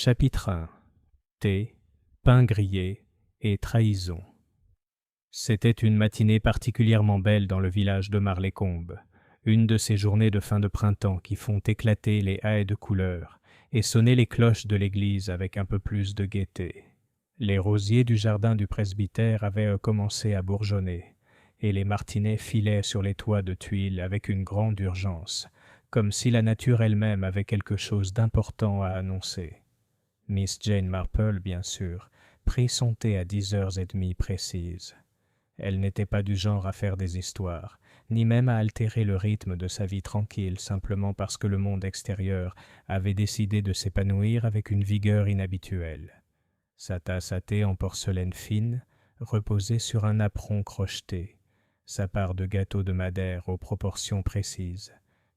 Chapitre 1. Thé, pain grillé et trahison. C'était une matinée particulièrement belle dans le village de Marlécombe, une de ces journées de fin de printemps qui font éclater les haies de couleurs et sonner les cloches de l'église avec un peu plus de gaieté. Les rosiers du jardin du presbytère avaient commencé à bourgeonner, et les martinets filaient sur les toits de tuiles avec une grande urgence, comme si la nature elle-même avait quelque chose d'important à annoncer. Miss Jane Marple, bien sûr, prit son thé à 10h30 précises. Elle n'était pas du genre à faire des histoires, ni même à altérer le rythme de sa vie tranquille simplement parce que le monde extérieur avait décidé de s'épanouir avec une vigueur inhabituelle. Sa tasse à thé en porcelaine fine reposait sur un apron crocheté, sa part de gâteau de Madère aux proportions précises,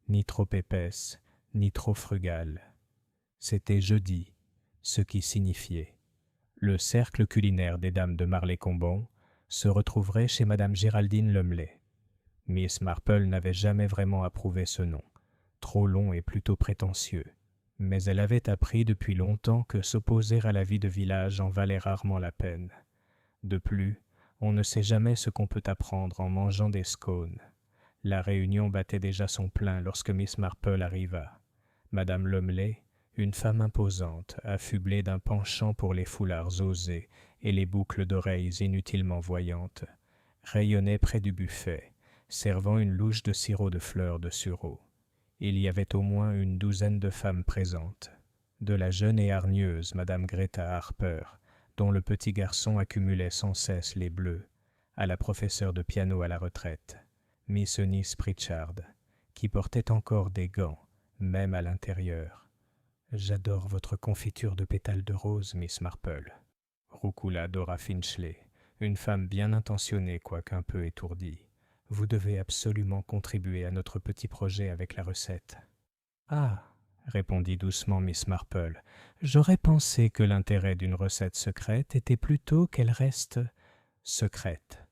ni trop épaisse, ni trop frugale. C'était jeudi, ce qui signifiait le cercle culinaire des dames de Marlécombon se retrouverait chez Madame Géraldine Lumley. Miss Marple n'avait jamais vraiment approuvé ce nom, trop long et plutôt prétentieux, mais elle avait appris depuis longtemps que s'opposer à la vie de village en valait rarement la peine. De plus, on ne sait jamais ce qu'on peut apprendre en mangeant des scones. La réunion battait déjà son plein lorsque Miss Marple arriva. Madame Lumley, une femme imposante, affublée d'un penchant pour les foulards osés et les boucles d'oreilles inutilement voyantes, rayonnait près du buffet, servant une louche de sirop de fleurs de sureau. Il y avait au moins une douzaine de femmes présentes. De la jeune et hargneuse Madame Greta Harper, dont le petit garçon accumulait sans cesse les bleus, à la professeure de piano à la retraite, Miss Eunice Pritchard, qui portait encore des gants, même à l'intérieur. « J'adore votre confiture de pétales de rose, Miss Marple », roucoula Dora Finchley, une femme bien intentionnée quoiqu'un peu étourdie. « Vous devez absolument contribuer à notre petit projet avec la recette. »« Ah !» répondit doucement Miss Marple, « j'aurais pensé que l'intérêt d'une recette secrète était plutôt qu'elle reste secrète. »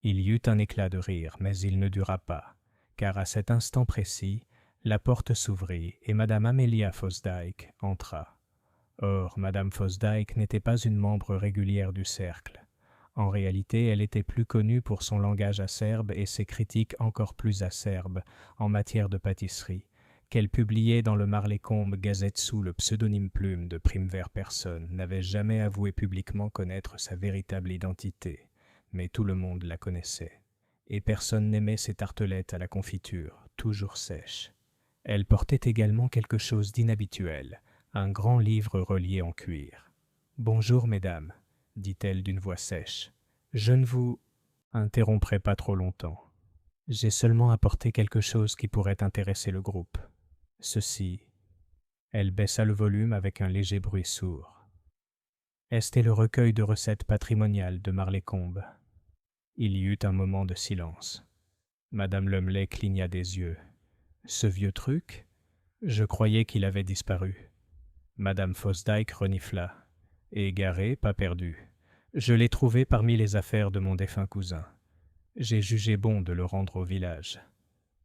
Il y eut un éclat de rire, mais il ne dura pas, car à cet instant précis, la porte s'ouvrit et Madame Amelia Fosdike entra. Or, Madame Fosdike n'était pas une membre régulière du cercle. En réalité, elle était plus connue pour son langage acerbe et ses critiques encore plus acerbes en matière de pâtisserie, qu'elle publiait dans le Marlécombe Gazette sous le pseudonyme Plume de Primevère Personne, n'avait jamais avoué publiquement connaître sa véritable identité, mais tout le monde la connaissait. Et personne n'aimait ses tartelettes à la confiture, toujours sèches. Elle portait également quelque chose d'inhabituel, un grand livre relié en cuir. « Bonjour, mesdames, » dit-elle d'une voix sèche. « Je ne vous interromprai pas trop longtemps. J'ai seulement apporté quelque chose qui pourrait intéresser le groupe. Ceci. » Elle baissa le volume avec un léger bruit sourd. Est le recueil de recettes patrimoniales de Marlécombe. Il y eut un moment de silence. Madame Lumley cligna des yeux. Ce vieux truc ? Je croyais qu'il avait disparu. Madame Fosdike renifla. Égaré, pas perdu. Je l'ai trouvé parmi les affaires de mon défunt cousin. J'ai jugé bon de le rendre au village.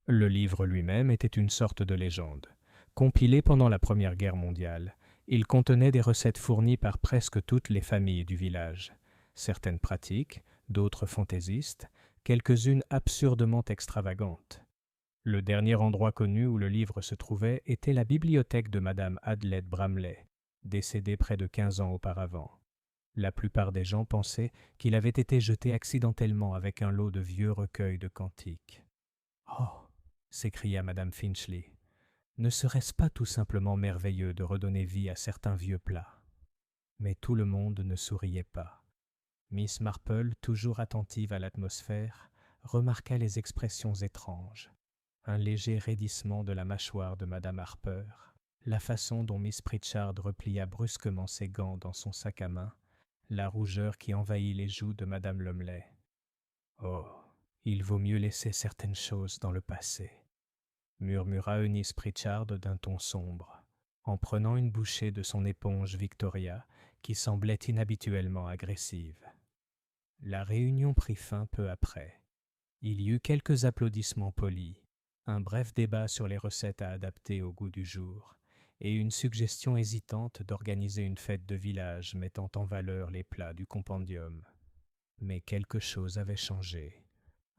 Le livre lui-même était une sorte de légende. Compilé pendant la Première Guerre mondiale, il contenait des recettes fournies par presque toutes les familles du village. Certaines pratiques, d'autres fantaisistes, quelques-unes absurdement extravagantes. Le dernier endroit connu où le livre se trouvait était la bibliothèque de Madame Adelaide Bramley, décédée près de 15 ans auparavant. La plupart des gens pensaient qu'il avait été jeté accidentellement avec un lot de vieux recueils de cantiques. « Oh !» s'écria Madame Finchley. « Ne serait-ce pas tout simplement merveilleux de redonner vie à certains vieux plats ?» Mais tout le monde ne souriait pas. Miss Marple, toujours attentive à l'atmosphère, remarqua les expressions étranges. Un léger raidissement de la mâchoire de Madame Harper, la façon dont Miss Pritchard replia brusquement ses gants dans son sac à main, la rougeur qui envahit les joues de Madame Lumley. Oh, il vaut mieux laisser certaines choses dans le passé, murmura Eunice Pritchard d'un ton sombre, en prenant une bouchée de son éponge Victoria qui semblait inhabituellement agressive. La réunion prit fin peu après. Il y eut quelques applaudissements polis, un bref débat sur les recettes à adapter au goût du jour, et une suggestion hésitante d'organiser une fête de village mettant en valeur les plats du compendium. Mais quelque chose avait changé.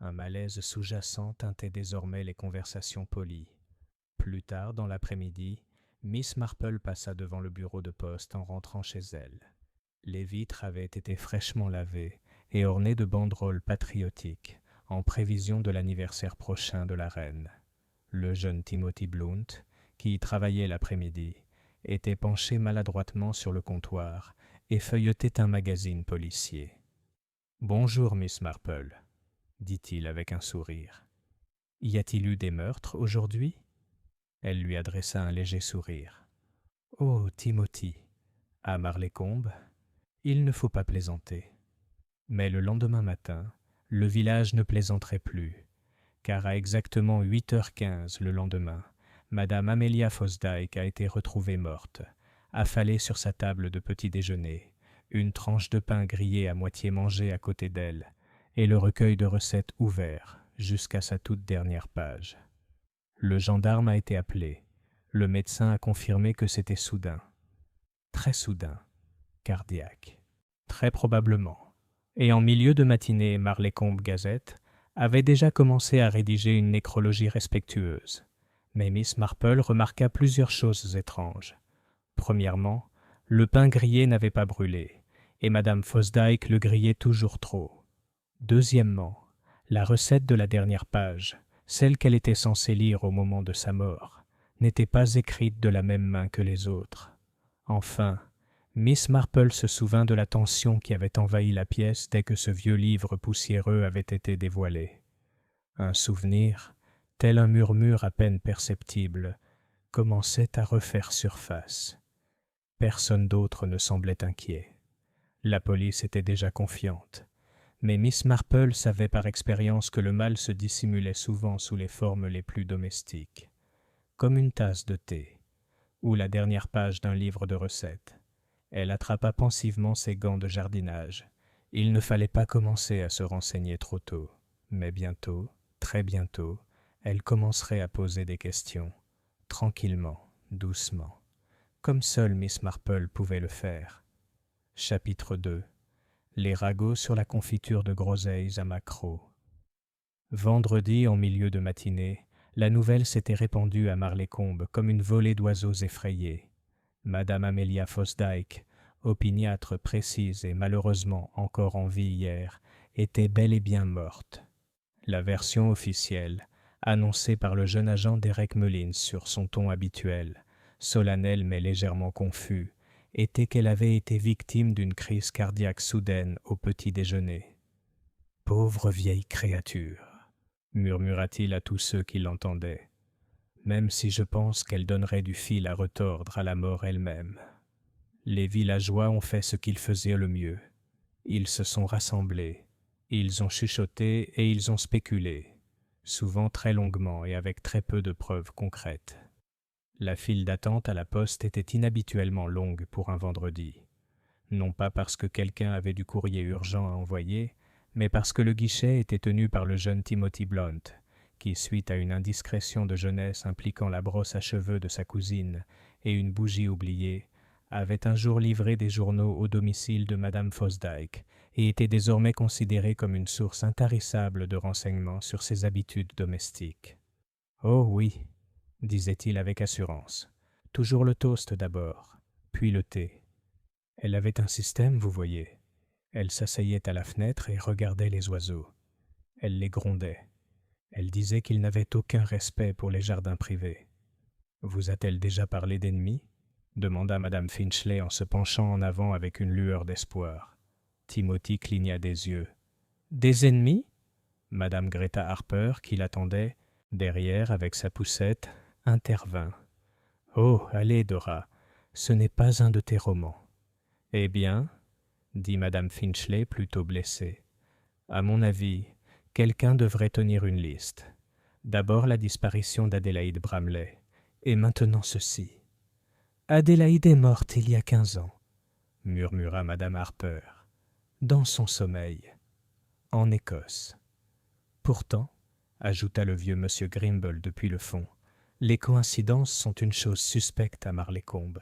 Un malaise sous-jacent teintait désormais les conversations polies. Plus tard dans l'après-midi, Miss Marple passa devant le bureau de poste en rentrant chez elle. Les vitres avaient été fraîchement lavées et ornées de banderoles patriotiques en prévision de l'anniversaire prochain de la reine. Le jeune Timothy Blount, qui y travaillait l'après-midi, était penché maladroitement sur le comptoir et feuilletait un magazine policier. « Bonjour, Miss Marple, » dit-il avec un sourire. « Y a-t-il eu des meurtres aujourd'hui ?» Elle lui adressa un léger sourire. « Oh, Timothy, à Marlécombe, il ne faut pas plaisanter. » Mais le lendemain matin, le village ne plaisanterait plus, car à exactement 8h15 le lendemain, Madame Amelia Fosdyke a été retrouvée morte, affalée sur sa table de petit déjeuner, une tranche de pain grillé à moitié mangée à côté d'elle, et le recueil de recettes ouvert jusqu'à sa toute dernière page. Le gendarme a été appelé. Le médecin a confirmé que c'était soudain. Très soudain. Cardiaque. Très probablement. Et en milieu de matinée, Marlécombe Gazette avait déjà commencé à rédiger une nécrologie respectueuse. Mais Miss Marple remarqua plusieurs choses étranges. Premièrement, le pain grillé n'avait pas brûlé, et Madame Fosdyke le grillait toujours trop. Deuxièmement, la recette de la dernière page, celle qu'elle était censée lire au moment de sa mort, n'était pas écrite de la même main que les autres. Enfin, Miss Marple se souvint de la tension qui avait envahi la pièce dès que ce vieux livre poussiéreux avait été dévoilé. Un souvenir, tel un murmure à peine perceptible, commençait à refaire surface. Personne d'autre ne semblait inquiet. La police était déjà confiante. Mais Miss Marple savait par expérience que le mal se dissimulait souvent sous les formes les plus domestiques, comme une tasse de thé, ou la dernière page d'un livre de recettes. Elle attrapa pensivement ses gants de jardinage. Il ne fallait pas commencer à se renseigner trop tôt, mais bientôt, très bientôt, elle commencerait à poser des questions, tranquillement, doucement, comme seule Miss Marple pouvait le faire. Chapitre 2. Les ragots sur la confiture de groseilles à maquereau. Vendredi, en milieu de matinée, la nouvelle s'était répandue à Marlécombe comme une volée d'oiseaux effrayés. Madame Amelia Fosdyke, opiniâtre précise et malheureusement encore en vie hier, était bel et bien morte. La version officielle, annoncée par le jeune agent Derek Mullins sur son ton habituel, solennel mais légèrement confus, était qu'elle avait été victime d'une crise cardiaque soudaine au petit déjeuner. « Pauvre vieille créature !» murmura-t-il à tous ceux qui l'entendaient, même si je pense qu'elle donnerait du fil à retordre à la mort elle-même. Les villageois ont fait ce qu'ils faisaient le mieux. Ils se sont rassemblés, ils ont chuchoté et ils ont spéculé, souvent très longuement et avec très peu de preuves concrètes. La file d'attente à la poste était inhabituellement longue pour un vendredi. Non pas parce que quelqu'un avait du courrier urgent à envoyer, mais parce que le guichet était tenu par le jeune Timothy Blount, qui, suite à une indiscrétion de jeunesse impliquant la brosse à cheveux de sa cousine et une bougie oubliée, avait un jour livré des journaux au domicile de Madame Fosdyke et était désormais considéré comme une source intarissable de renseignements sur ses habitudes domestiques. « Oh oui !» disait-il avec assurance. « Toujours le toast d'abord, puis le thé. » Elle avait un système, vous voyez. Elle s'asseyait à la fenêtre et regardait les oiseaux. Elle les grondait. Elle disait qu'ils n'avaient aucun respect pour les jardins privés. « Vous a-t-elle déjà parlé d'ennemis ?» demanda Madame Finchley en se penchant en avant avec une lueur d'espoir. Timothy cligna des yeux. « Des ennemis ?» Madame Greta Harper, qui l'attendait, derrière avec sa poussette, intervint. « Oh, allez, Dora, ce n'est pas un de tes romans. »« Eh bien, » dit Madame Finchley plutôt blessée, « à mon avis, quelqu'un devrait tenir une liste. D'abord la disparition d'Adélaïde Bramley, et maintenant ceci. »« Adélaïde est morte il y a 15 ans, » murmura Madame Harper, « dans son sommeil, en Écosse. Pourtant, ajouta le vieux monsieur Grimble depuis le fond, Les coïncidences sont une chose suspecte à Marlécombe.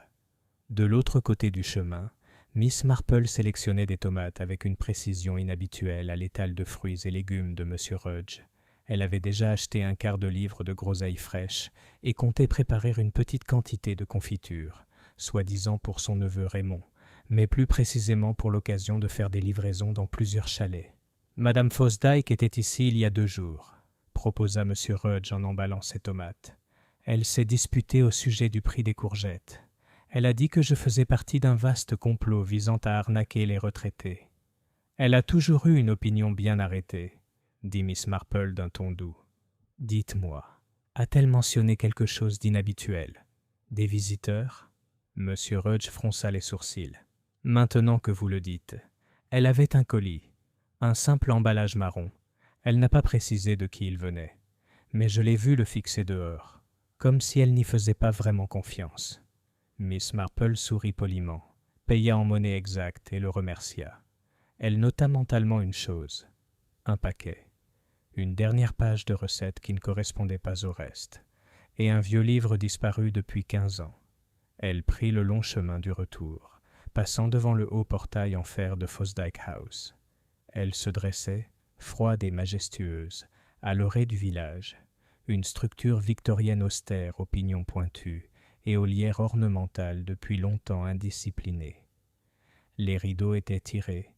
De l'autre côté du chemin, Miss Marple sélectionnait des tomates avec une précision inhabituelle à l'étal de fruits et légumes de M. Rudge. Elle avait déjà acheté un quart de livre de groseilles fraîches et comptait préparer une petite quantité de confiture, soi-disant pour son neveu Raymond, mais plus précisément pour l'occasion de faire des livraisons dans plusieurs chalets. « Madame Fosdyke était ici il y a 2 jours, proposa M. Rudge en emballant ses tomates. Elle s'est disputée au sujet du prix des courgettes. Elle a dit que je faisais partie d'un vaste complot visant à arnaquer les retraités. Elle a toujours eu une opinion bien arrêtée, dit Miss Marple d'un ton doux. Dites-moi, a-t-elle mentionné quelque chose d'inhabituel? Des visiteurs? M. Rudge fronça les sourcils. Maintenant que vous le dites, elle avait un colis, un simple emballage marron. Elle n'a pas précisé de qui il venait, mais je l'ai vu le fixer dehors, comme si elle n'y faisait pas vraiment confiance. Miss Marple sourit poliment, paya en monnaie exacte et le remercia. Elle nota mentalement une chose, un paquet, une dernière page de recettes qui ne correspondait pas au reste, et un vieux livre disparu depuis 15 ans. Elle prit le long chemin du retour, passant devant le haut portail en fer de Fosdyke House. Elle se dressait, froide et majestueuse, à l'orée du village, une structure victorienne austère aux pignons pointus et aux lierres ornementales depuis longtemps indisciplinées. Les rideaux étaient tirés,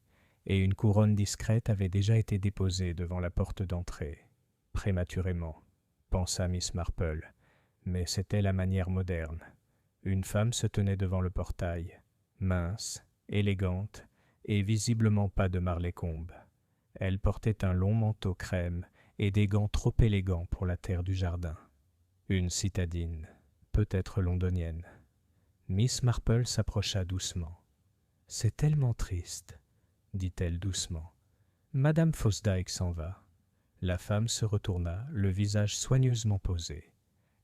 et une couronne discrète avait déjà été déposée devant la porte d'entrée. Prématurément, pensa Miss Marple, mais c'était la manière moderne. Une femme se tenait devant le portail, mince, élégante, et visiblement pas de Marlécombe. Elle portait un long manteau crème et des gants trop élégants pour la terre du jardin. Une citadine, peut-être londonienne. Miss Marple s'approcha doucement. « C'est tellement triste, » dit-elle doucement. « Madame Fosdyke s'en va. » La femme se retourna, le visage soigneusement posé.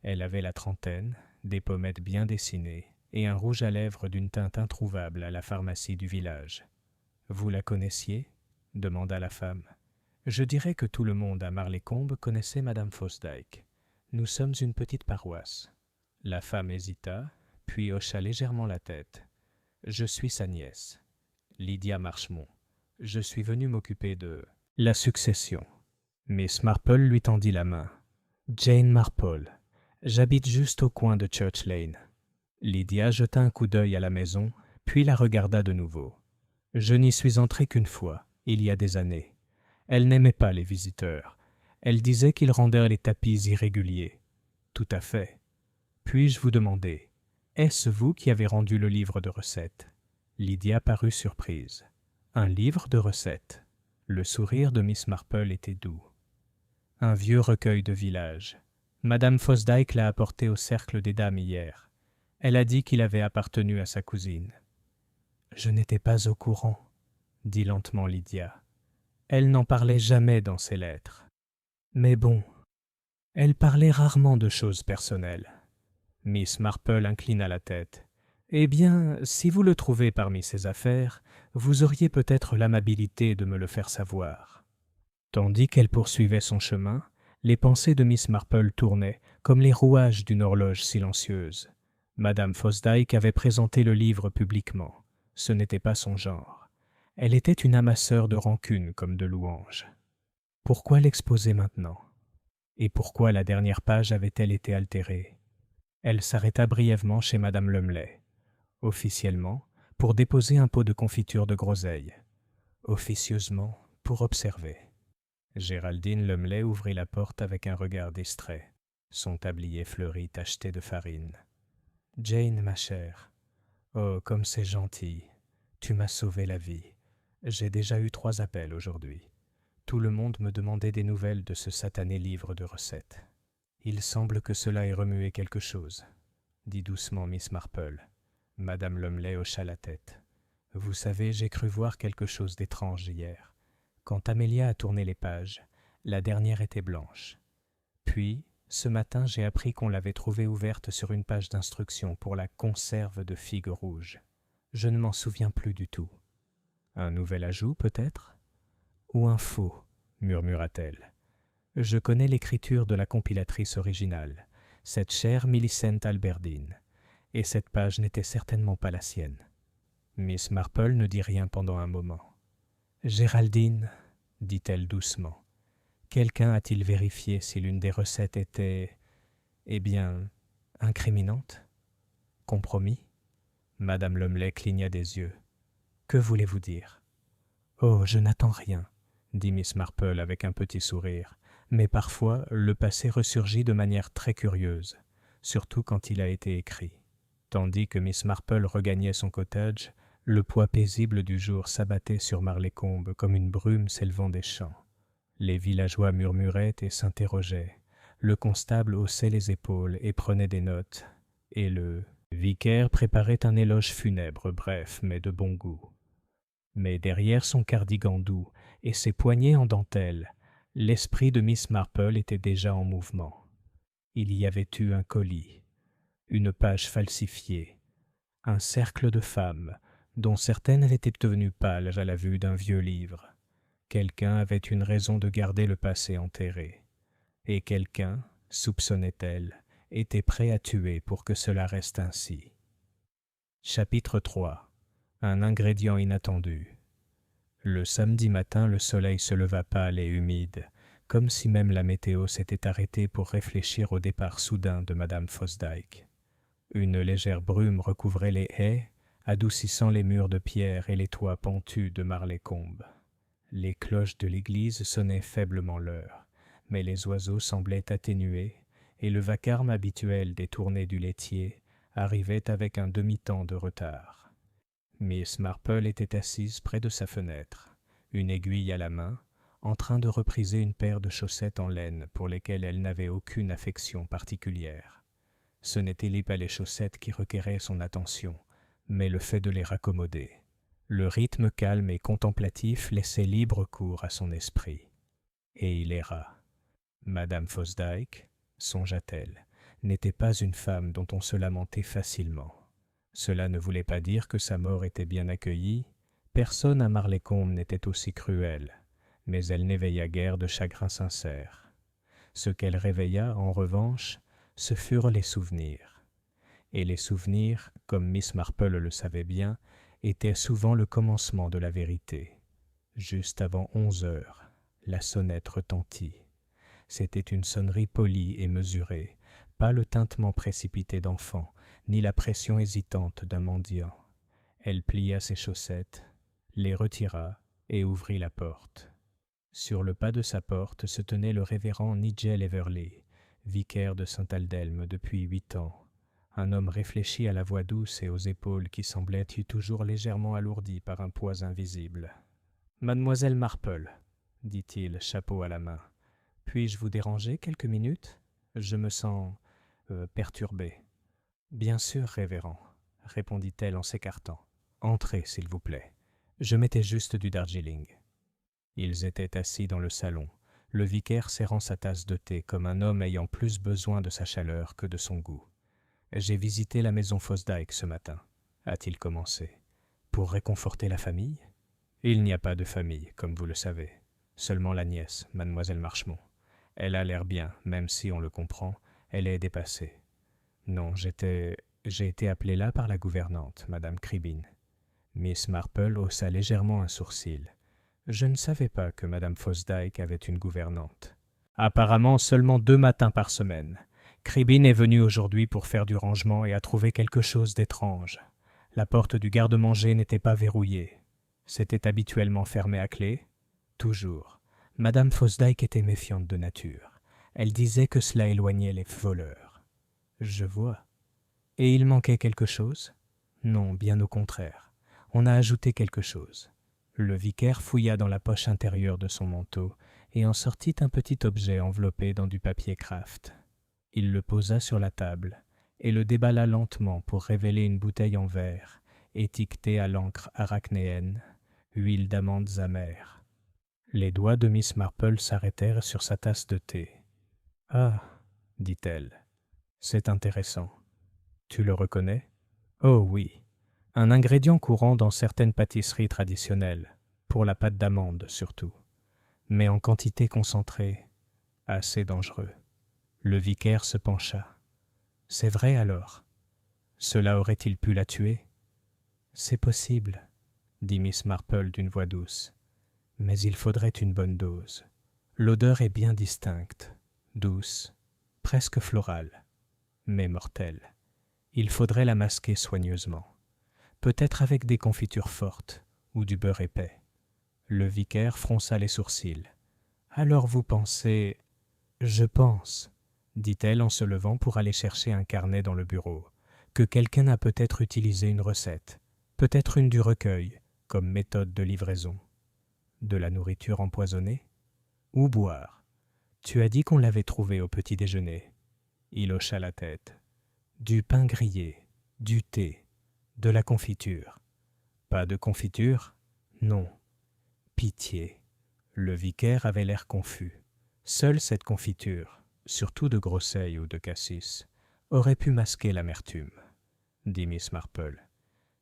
Elle avait la trentaine, des pommettes bien dessinées et un rouge à lèvres d'une teinte introuvable à la pharmacie du village. « Vous la connaissiez ?» demanda la femme. « Je dirais que tout le monde à Marlécombe connaissait Madame Fosdyke. Nous sommes une petite paroisse. » La femme hésita, puis hocha légèrement la tête. « Je suis sa nièce, Lydia Marchmont. Je suis venue m'occuper de la succession. » Miss Marple lui tendit la main. « Jane Marple. J'habite juste au coin de Church Lane. » Lydia jeta un coup d'œil à la maison, puis la regarda de nouveau. « Je n'y suis entrée qu'une fois, il y a des années. Elle n'aimait pas les visiteurs. Elle disait qu'ils rendaient les tapis irréguliers. »« Tout à fait. Puis-je vous demander, est-ce vous qui avez rendu le livre de recettes ?» Lydia parut surprise. « Un livre de recettes ?» Le sourire de Miss Marple était doux. « Un vieux recueil de village. Madame Fosdyke l'a apporté au cercle des dames hier. Elle a dit qu'il avait appartenu à sa cousine. »« Je n'étais pas au courant, » dit lentement Lydia. Elle n'en parlait jamais dans ses lettres. Mais bon, elle parlait rarement de choses personnelles. Miss Marple inclina la tête. « Eh bien, si vous le trouvez parmi ses affaires, vous auriez peut-être l'amabilité de me le faire savoir. » Tandis qu'elle poursuivait son chemin, les pensées de Miss Marple tournaient comme les rouages d'une horloge silencieuse. Madame Fosdyke avait présenté le livre publiquement. Ce n'était pas son genre. Elle était une amasseur de rancune comme de louanges. Pourquoi l'exposer maintenant? Et pourquoi la dernière page avait-elle été altérée? Elle s'arrêta brièvement chez Madame Lumley. Officiellement, pour déposer un pot de confiture de groseille. Officieusement, pour observer. Géraldine Lumley ouvrit la porte avec un regard distrait, son tablier fleuri tacheté de farine. « Jane, ma chère, oh, comme c'est gentil, tu m'as sauvé la vie. J'ai déjà eu 3 appels aujourd'hui. Tout le monde me demandait des nouvelles de ce satané livre de recettes. Il semble que cela ait remué quelque chose, » dit doucement Miss Marple. Madame Lumley hocha la tête. « Vous savez, j'ai cru voir quelque chose d'étrange hier. Quand Amélia a tourné les pages, la dernière était blanche. Puis, ce matin, j'ai appris qu'on l'avait trouvée ouverte sur une page d'instruction pour la conserve de figues rouges. Je ne m'en souviens plus du tout. Un nouvel ajout, peut-être? Ou un faux, murmura-t-elle. Je connais l'écriture de la compilatrice originale. cette chère Millicent Alberdine, et cette page n'était certainement pas la sienne. Miss Marple ne dit rien pendant un moment. « Géraldine, dit-elle doucement, quelqu'un a-t-il vérifié si l'une des recettes était, eh bien, incriminante? Compromis ?» Madame Lumley cligna des yeux. « Que voulez-vous dire ?»« Oh, je n'attends rien, » dit Miss Marple avec un petit sourire, mais parfois le passé ressurgit de manière très curieuse, surtout quand il a été écrit. Tandis que Miss Marple regagnait son cottage, le poids paisible du jour s'abattait sur Marlécombe comme une brume s'élevant des champs. Les villageois murmuraient et s'interrogeaient. Le constable haussait les épaules et prenait des notes, et le vicaire préparait un éloge funèbre, bref, mais de bon goût. Mais derrière son cardigan doux et ses poignets en dentelle, l'esprit de Miss Marple était déjà en mouvement. Il y avait eu un colis, une page falsifiée, un cercle de femmes, dont certaines étaient devenues pâles à la vue d'un vieux livre. Quelqu'un avait une raison de garder le passé enterré, et quelqu'un, soupçonnait-elle, était prêt à tuer pour que cela reste ainsi. Chapitre 3. Un ingrédient inattendu. Le samedi matin, le soleil se leva pâle et humide, comme si même la météo s'était arrêtée pour réfléchir au départ soudain de Madame Fosdike. Une légère brume recouvrait les haies, adoucissant les murs de pierre et les toits pentus de Marlécombe. Les cloches de l'église sonnaient faiblement l'heure, mais les oiseaux semblaient atténués, et le vacarme habituel des tournées du laitier arrivait avec un demi-temps de retard. Miss Marple était assise près de sa fenêtre, une aiguille à la main, en train de repriser une paire de chaussettes en laine pour lesquelles elle n'avait aucune affection particulière. Ce n'étaient pas les chaussettes qui requéraient son attention, mais le fait de les raccommoder. Le rythme calme et contemplatif laissait libre cours à son esprit. Et il erra. Madame Fosdike, songea-t-elle, n'était pas une femme dont on se lamentait facilement. Cela ne voulait pas dire que sa mort était bien accueillie. Personne à Marlécombe n'était aussi cruel, mais elle n'éveilla guère de chagrin sincère. Ce qu'elle réveilla, en revanche, ce furent les souvenirs. Et les souvenirs, comme Miss Marple le savait bien, étaient souvent le commencement de la vérité. Juste avant 11 heures, la sonnette retentit. C'était une sonnerie polie et mesurée, pas le tintement précipité d'enfant, ni la pression hésitante d'un mendiant. Elle plia ses chaussettes, les retira et ouvrit la porte. Sur le pas de sa porte se tenait le révérend Nigel Everley, vicaire de Saint-Aldelme depuis 8 ans, un homme réfléchi à la voix douce et aux épaules qui semblaient toujours légèrement alourdies par un poids invisible. « Mademoiselle Marple, dit-il, chapeau à la main, puis-je vous déranger quelques minutes? Je me sens perturbé. »« Bien sûr, révérend, répondit-elle en s'écartant. Entrez, s'il vous plaît. Je mettais juste du Darjeeling. » Ils étaient assis dans le salon, le vicaire serrant sa tasse de thé comme un homme ayant plus besoin de sa chaleur que de son goût. « J'ai visité la maison Fosdike ce matin, a-t-il commencé. Pour réconforter la famille? Il n'y a pas de famille, comme vous le savez. Seulement la nièce, mademoiselle Marchmont. Elle a l'air bien, même si, on le comprend, elle est dépassée. Non, j'ai été appelé là par la gouvernante, madame Cribin. Miss Marple haussa légèrement un sourcil. Je ne savais pas que madame Fosdike avait une gouvernante. Apparemment seulement 2 matins par semaine. Cribin est venue aujourd'hui pour faire du rangement et a trouvé quelque chose d'étrange. La porte du garde-manger n'était pas verrouillée. C'était habituellement fermé à clé. Toujours. Madame Fosdike était méfiante de nature. Elle disait que cela éloignait les voleurs. Je vois. Et il manquait quelque chose? Non, bien au contraire. On a ajouté quelque chose. Le vicaire fouilla dans la poche intérieure de son manteau et en sortit un petit objet enveloppé dans du papier kraft. Il le posa sur la table et le déballa lentement pour révéler une bouteille en verre, étiquetée à l'encre arachnéenne, huile d'amandes amères. Les doigts de Miss Marple s'arrêtèrent sur sa tasse de thé. « Ah, dit-elle, c'est intéressant. Tu le reconnais? Oh oui, un ingrédient courant dans certaines pâtisseries traditionnelles, pour la pâte d'amande surtout, mais en quantité concentrée, assez dangereux. » Le vicaire se pencha. C'est vrai alors. Cela aurait-il pu la tuer? C'est possible, dit Miss Marple d'une voix douce. Mais il faudrait une bonne dose. L'odeur est bien distincte, douce, presque florale, mais mortelle. Il faudrait la masquer soigneusement. Peut-être avec des confitures fortes ou du beurre épais. Le vicaire fronça les sourcils. Alors vous pensez... Je pense, dit-elle en se levant pour aller chercher un carnet dans le bureau, que quelqu'un a peut-être utilisé une recette, peut-être une du recueil, comme méthode de livraison. De la nourriture empoisonnée? Ou boire? Tu as dit qu'on l'avait trouvé au petit déjeuner. Il hocha la tête. Du pain grillé, du thé, de la confiture. Pas de confiture? Non. Pitié. Le vicaire avait l'air confus. Seule cette confiture, surtout de groseille ou de cassis, aurait pu masquer l'amertume, dit Miss Marple.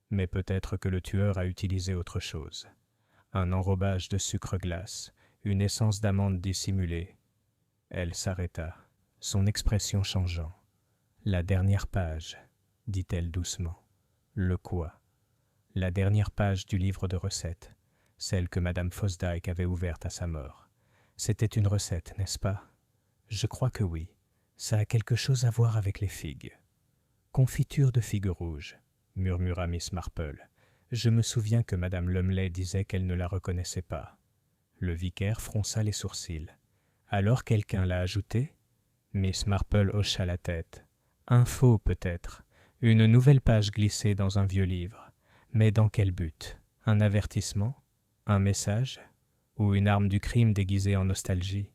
Mais peut-être que le tueur a utilisé autre chose. Un enrobage de sucre glace, une essence d'amande dissimulée. Elle s'arrêta, son expression changeant. La dernière page, dit-elle doucement. Le quoi? La dernière page du livre de recettes, celle que Madame Fosdyke avait ouverte à sa mort. C'était une recette, n'est-ce pas? Je crois que oui. Ça a quelque chose à voir avec les figues. Confiture de figues rouges, murmura Miss Marple. Je me souviens que Madame Lumley disait qu'elle ne la reconnaissait pas. Le vicaire fronça les sourcils. Alors quelqu'un l'a ajouté? Miss Marple hocha la tête. Un faux peut-être, une nouvelle page glissée dans un vieux livre. Mais dans quel but? Un avertissement? Un message? Ou une arme du crime déguisée en nostalgie?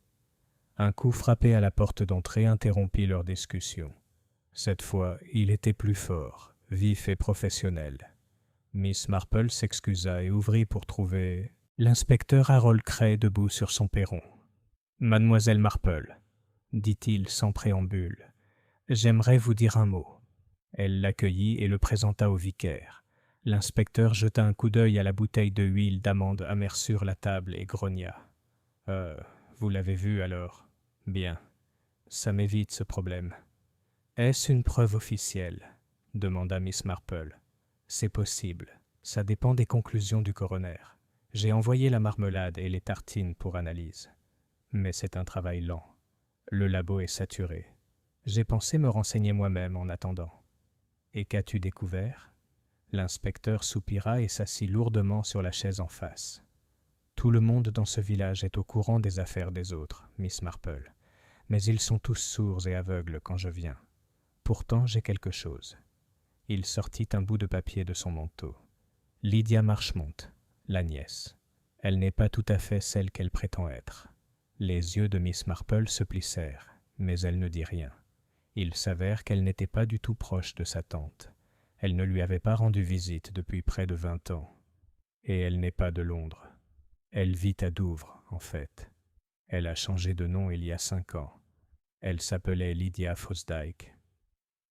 Un coup frappé à la porte d'entrée interrompit leur discussion. Cette fois, il était plus fort, vif et professionnel. Miss Marple s'excusa et ouvrit pour trouver l'inspecteur Harold Cray debout sur son perron. « Mademoiselle Marple, dit-il sans préambule, j'aimerais vous dire un mot. » Elle l'accueillit et le présenta au vicaire. L'inspecteur jeta un coup d'œil à la bouteille de huile d'amande amère sur la table et grogna. « Vous l'avez vu alors? Bien. Ça m'évite ce problème. » « Est-ce une preuve officielle? » demanda Miss Marple. « C'est possible. Ça dépend des conclusions du coroner. J'ai envoyé la marmelade et les tartines pour analyse. Mais c'est un travail lent. Le labo est saturé. J'ai pensé me renseigner moi-même en attendant. »« Et qu'as-tu découvert ?» L'inspecteur soupira et s'assit lourdement sur la chaise en face. « Tout le monde dans ce village est au courant des affaires des autres, Miss Marple. Mais ils sont tous sourds et aveugles quand je viens. Pourtant, j'ai quelque chose. » Il sortit un bout de papier de son manteau. « Lydia Marchmont, la nièce. Elle n'est pas tout à fait celle qu'elle prétend être. » Les yeux de Miss Marple se plissèrent, mais elle ne dit rien. Il s'avère qu'elle n'était pas du tout proche de sa tante. Elle ne lui avait pas rendu visite depuis près de 20 ans. Et elle n'est pas de Londres. Elle vit à Douvres, en fait. Elle a changé de nom il y a 5 ans. Elle s'appelait Lydia Fosdyke.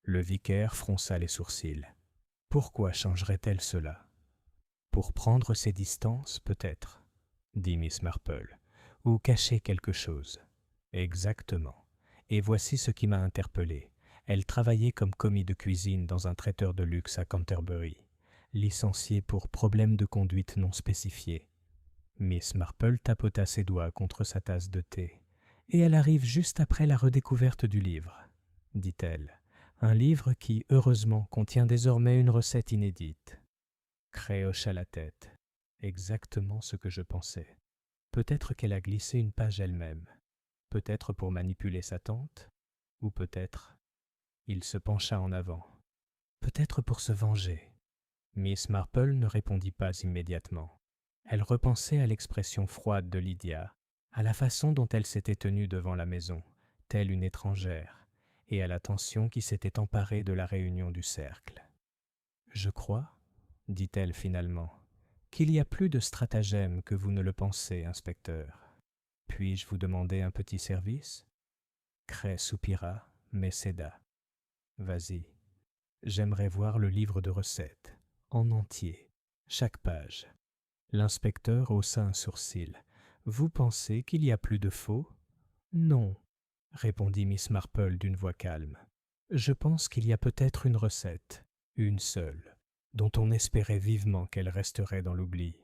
Le vicaire fronça les sourcils. Pourquoi changerait-elle cela? Pour prendre ses distances, peut-être, dit Miss Marple, ou cacher quelque chose. Exactement. Et voici ce qui m'a interpellé. Elle travaillait comme commis de cuisine dans un traiteur de luxe à Canterbury, licenciée pour problème de conduite non spécifié. Miss Marple tapota ses doigts contre sa tasse de thé. Et elle arrive juste après la redécouverte du livre, dit-elle. Un livre qui, heureusement, contient désormais une recette inédite. Cray hocha la tête. Exactement ce que je pensais. Peut-être qu'elle a glissé une page elle-même. Peut-être pour manipuler sa tante. Ou peut-être... Il se pencha en avant. Peut-être pour se venger. Miss Marple ne répondit pas immédiatement. Elle repensait à l'expression froide de Lydia, à la façon dont elle s'était tenue devant la maison, telle une étrangère, et à la tension qui s'était emparée de la réunion du cercle. « Je crois, dit-elle finalement, qu'il y a plus de stratagème que vous ne le pensez, inspecteur. Puis-je vous demander un petit service ?» Cray soupira, mais céda. « Vas-y. J'aimerais voir le livre de recettes, en entier, chaque page. » L'inspecteur haussa un sourcil. « Vous pensez qu'il y a plus de faux ?»« Non, répondit Miss Marple d'une voix calme. Je pense qu'il y a peut-être une recette, une seule, dont on espérait vivement qu'elle resterait dans l'oubli.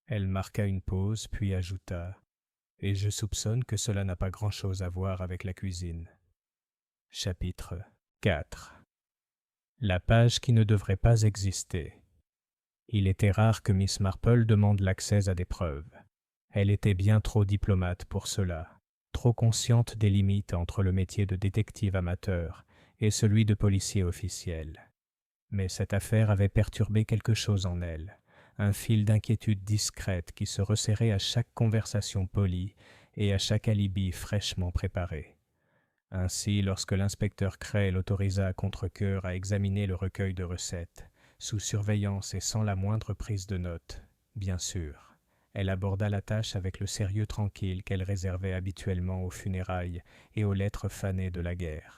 Elle marqua une pause, puis ajouta « Et je soupçonne que cela n'a pas grand-chose à voir avec la cuisine. » Chapitre 4. La page qui ne devrait pas exister. Il était rare que Miss Marple demande l'accès à des preuves. Elle était bien trop diplomate pour cela, trop consciente des limites entre le métier de détective amateur et celui de policier officiel. Mais cette affaire avait perturbé quelque chose en elle, un fil d'inquiétude discrète qui se resserrait à chaque conversation polie et à chaque alibi fraîchement préparé. Ainsi, lorsque l'inspecteur Cray l'autorisa à contre-cœur à examiner le recueil de recettes, sous surveillance et sans la moindre prise de notes, bien sûr, elle aborda la tâche avec le sérieux tranquille qu'elle réservait habituellement aux funérailles et aux lettres fanées de la guerre.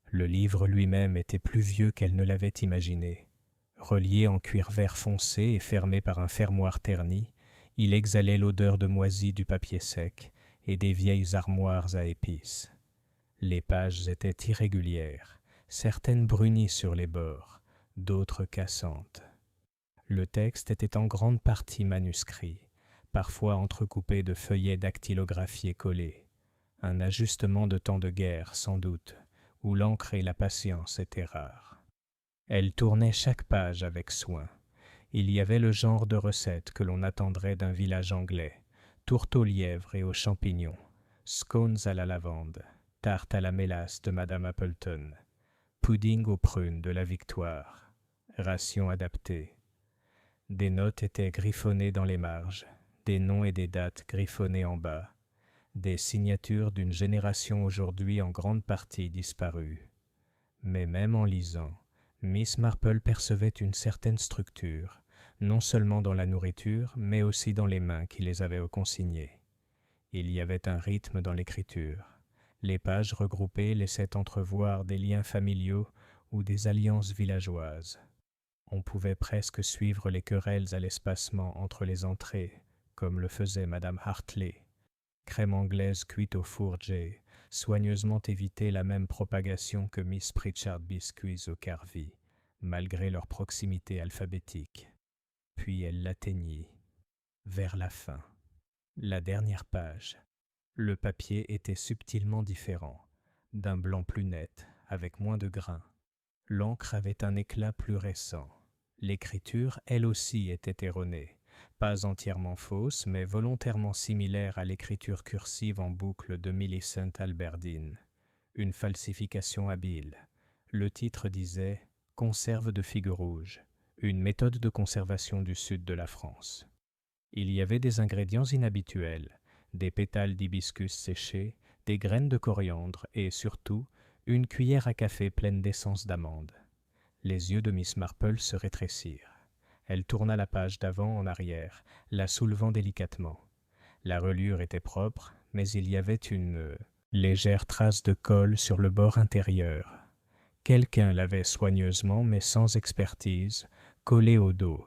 Le livre lui-même était plus vieux qu'elle ne l'avait imaginé. Relié en cuir vert foncé et fermé par un fermoir terni, il exhalait l'odeur de moisi du papier sec et des vieilles armoires à épices. Les pages étaient irrégulières, certaines brunies sur les bords, d'autres cassantes. Le texte était en grande partie manuscrit, parfois entrecoupé de feuillets dactylographiés collés. Un ajustement de temps de guerre, sans doute, où l'encre et la patience étaient rares. Elle tournait chaque page avec soin. Il y avait le genre de recette que l'on attendrait d'un village anglais, tourte aux lièvres et aux champignons, scones à la lavande, tarte à la mélasse de Madame Appleton, pudding aux prunes de la Victoire, ration adaptée. Des notes étaient griffonnées dans les marges, des noms et des dates griffonnés en bas, des signatures d'une génération aujourd'hui en grande partie disparue. Mais même en lisant, Miss Marple percevait une certaine structure, non seulement dans la nourriture, mais aussi dans les mains qui les avaient consignées. Il y avait un rythme dans l'écriture. Les pages regroupées laissaient entrevoir des liens familiaux ou des alliances villageoises. On pouvait presque suivre les querelles à l'espacement entre les entrées, comme le faisait Madame Hartley. Crème anglaise cuite au four J, soigneusement éviter la même propagation que Miss Pritchard biscuits au Carvi, malgré leur proximité alphabétique. Puis elle l'atteignit, vers la fin. La dernière page. Le papier était subtilement différent, d'un blanc plus net, avec moins de grains. L'encre avait un éclat plus récent. L'écriture, elle aussi, était erronée, pas entièrement fausse, mais volontairement similaire à l'écriture cursive en boucle de Millicent Alberdine. Une falsification habile. Le titre disait « Conserve de figues rouges », une méthode de conservation du sud de la France. Il y avait des ingrédients inhabituels, des pétales d'hibiscus séchés, des graines de coriandre et, surtout, une cuillère à café pleine d'essence d'amande. Les yeux de Miss Marple se rétrécirent. Elle tourna la page d'avant en arrière, la soulevant délicatement. La reliure était propre, mais il y avait une légère trace de colle sur le bord intérieur. Quelqu'un l'avait soigneusement, mais sans expertise, collée au dos.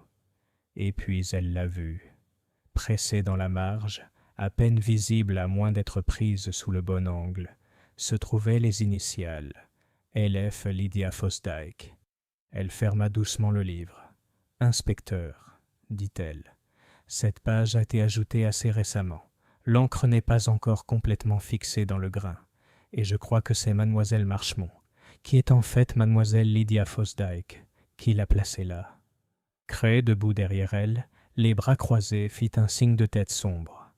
Et puis elle l'a vue. Pressée dans la marge, à peine visible à moins d'être prise sous le bon angle, se trouvaient les initiales « L.F. Lydia Fosdyke ». Elle ferma doucement le livre. « Inspecteur », dit-elle. « Cette page a été ajoutée assez récemment. L'encre n'est pas encore complètement fixée dans le grain, et je crois que c'est mademoiselle Marchemont, qui est en fait mademoiselle Lydia Fosdyke, qui l'a placée là. » Cray, debout derrière elle, les bras croisés, fit un signe de tête sombre.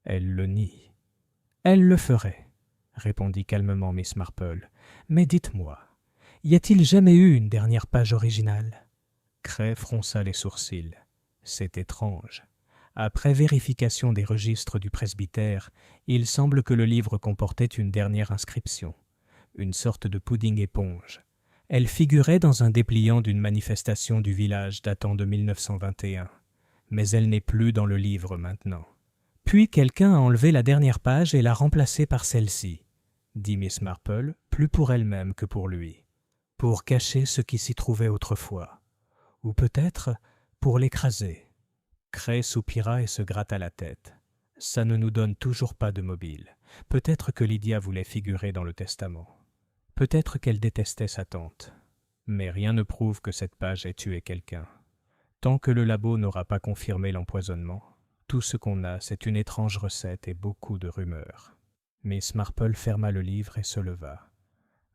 Elle le nie. « Elle le ferait, » répondit calmement Miss Marple. « Mais dites-moi, y a-t-il jamais eu une dernière page originale ?» Cray fronça les sourcils. C'est étrange. Après vérification des registres du presbytère, il semble que le livre comportait une dernière inscription, une sorte de pudding éponge. Elle figurait dans un dépliant d'une manifestation du village datant de 1921. Mais elle n'est plus dans le livre maintenant. Puis quelqu'un a enlevé la dernière page et l'a remplacée par celle-ci, dit Miss Marple, plus pour elle-même que pour lui, pour cacher ce qui s'y trouvait autrefois, ou peut-être pour l'écraser. Cray soupira et se gratta la tête. Ça ne nous donne toujours pas de mobile. Peut-être que Lydia voulait figurer dans le testament. Peut-être qu'elle détestait sa tante, mais rien ne prouve que cette page ait tué quelqu'un. Tant que le labo n'aura pas confirmé l'empoisonnement, tout ce qu'on a, c'est une étrange recette et beaucoup de rumeurs. Miss Marple ferma le livre et se leva.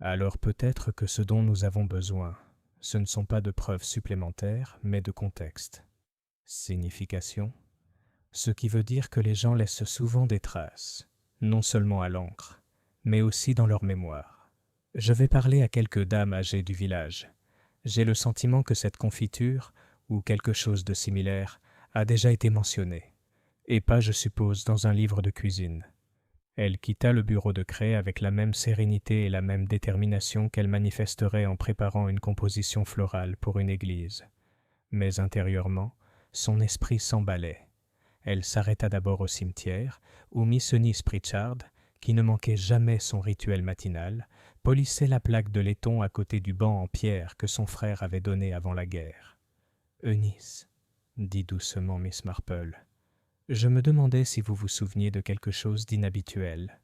Alors peut-être que ce dont nous avons besoin, ce ne sont pas de preuves supplémentaires, mais de contexte. Signification ? Ce qui veut dire que les gens laissent souvent des traces, non seulement à l'encre, mais aussi dans leur mémoire. Je vais parler à quelques dames âgées du village. J'ai le sentiment que cette confiture, ou quelque chose de similaire, a déjà été mentionnée, et pas, je suppose, dans un livre de cuisine. Elle quitta le bureau de craie avec la même sérénité et la même détermination qu'elle manifesterait en préparant une composition florale pour une église. Mais intérieurement, son esprit s'emballait. Elle s'arrêta d'abord au cimetière, où Miss Eunice Pritchard, qui ne manquait jamais son rituel matinal, polissait la plaque de laiton à côté du banc en pierre que son frère avait donné avant la guerre. « Eunice, » dit doucement Miss Marple, « je me demandais si vous vous souveniez de quelque chose d'inhabituel. »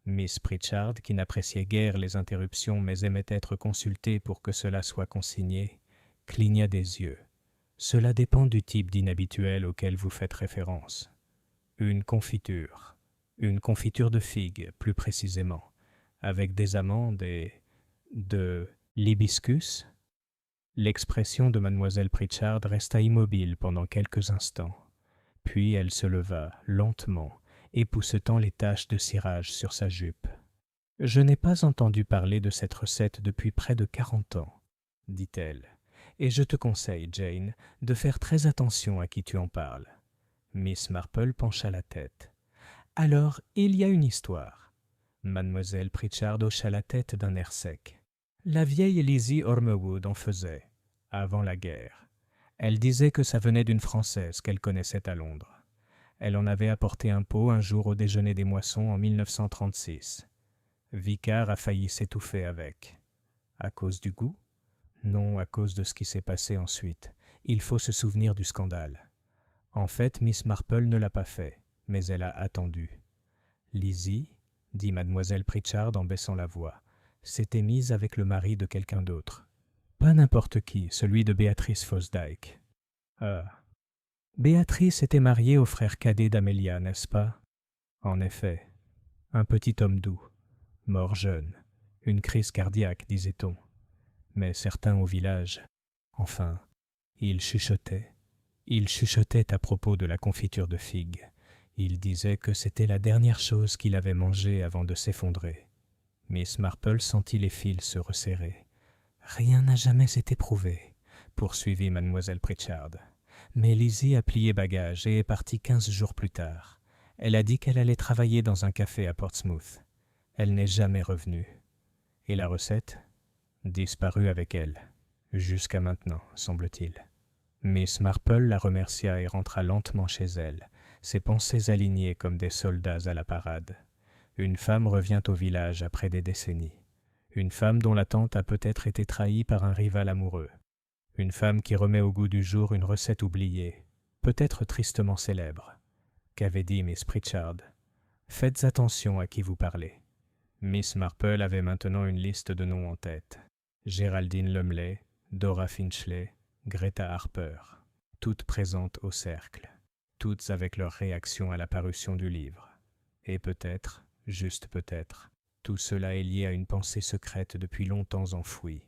Miss Pritchard, qui n'appréciait guère les interruptions mais aimait être consultée pour que cela soit consigné, cligna des yeux. « Cela dépend du type d'inhabituel auquel vous faites référence. » « Une confiture de figues, plus précisément, avec des amandes et de l'hibiscus. » L'expression de mademoiselle Pritchard resta immobile pendant quelques instants. Puis elle se leva, lentement, époussetant les taches de cirage sur sa jupe. « Je n'ai pas entendu parler de cette recette depuis près de 40 ans, dit-elle, et je te conseille, Jane, de faire très attention à qui tu en parles. » Miss Marple pencha la tête. « Alors, il y a une histoire. » Mademoiselle Pritchard hocha la tête d'un air sec. « La vieille Lizzie Ormewood en faisait, avant la guerre. Elle disait que ça venait d'une Française qu'elle connaissait à Londres. Elle en avait apporté un pot un jour au déjeuner des moissons en 1936. Vicar a failli s'étouffer avec. À cause du goût ? Non, à cause de ce qui s'est passé ensuite. Il faut se souvenir du scandale. En fait, Miss Marple ne l'a pas fait, mais elle a attendu. Lizzie, dit mademoiselle Pritchard en baissant la voix, s'était mise avec le mari de quelqu'un d'autre. Pas n'importe qui, celui de Béatrice Fosdyke. Ah. Béatrice était mariée au frère cadet d'Amélia, n'est-ce pas ? En effet. Un petit homme doux, mort jeune, une crise cardiaque, disait-on. Mais certains au village, enfin, ils chuchotaient. Ils chuchotaient à propos de la confiture de figues. Ils disaient que c'était la dernière chose qu'il avait mangée avant de s'effondrer. Miss Marple sentit les fils se resserrer. « Rien n'a jamais été prouvé, » poursuivit mademoiselle Pritchard. « Mais Lizzie a plié bagage et est partie 15 jours plus tard. Elle a dit qu'elle allait travailler dans un café à Portsmouth. Elle n'est jamais revenue. Et la recette ? Disparue avec elle. Jusqu'à maintenant, semble-t-il. » Miss Marple la remercia et rentra lentement chez elle, ses pensées alignées comme des soldats à la parade. Une femme revient au village après des décennies. Une femme dont la tante a peut-être été trahie par un rival amoureux. Une femme qui remet au goût du jour une recette oubliée, peut-être tristement célèbre. Qu'avait dit Miss Pritchard ? Faites attention à qui vous parlez. Miss Marple avait maintenant une liste de noms en tête. Géraldine Lumley, Dora Finchley, Greta Harper, toutes présentes au cercle, toutes avec leur réaction à la parution du livre. Et peut-être, juste peut-être, tout cela est lié à une pensée secrète depuis longtemps enfouie.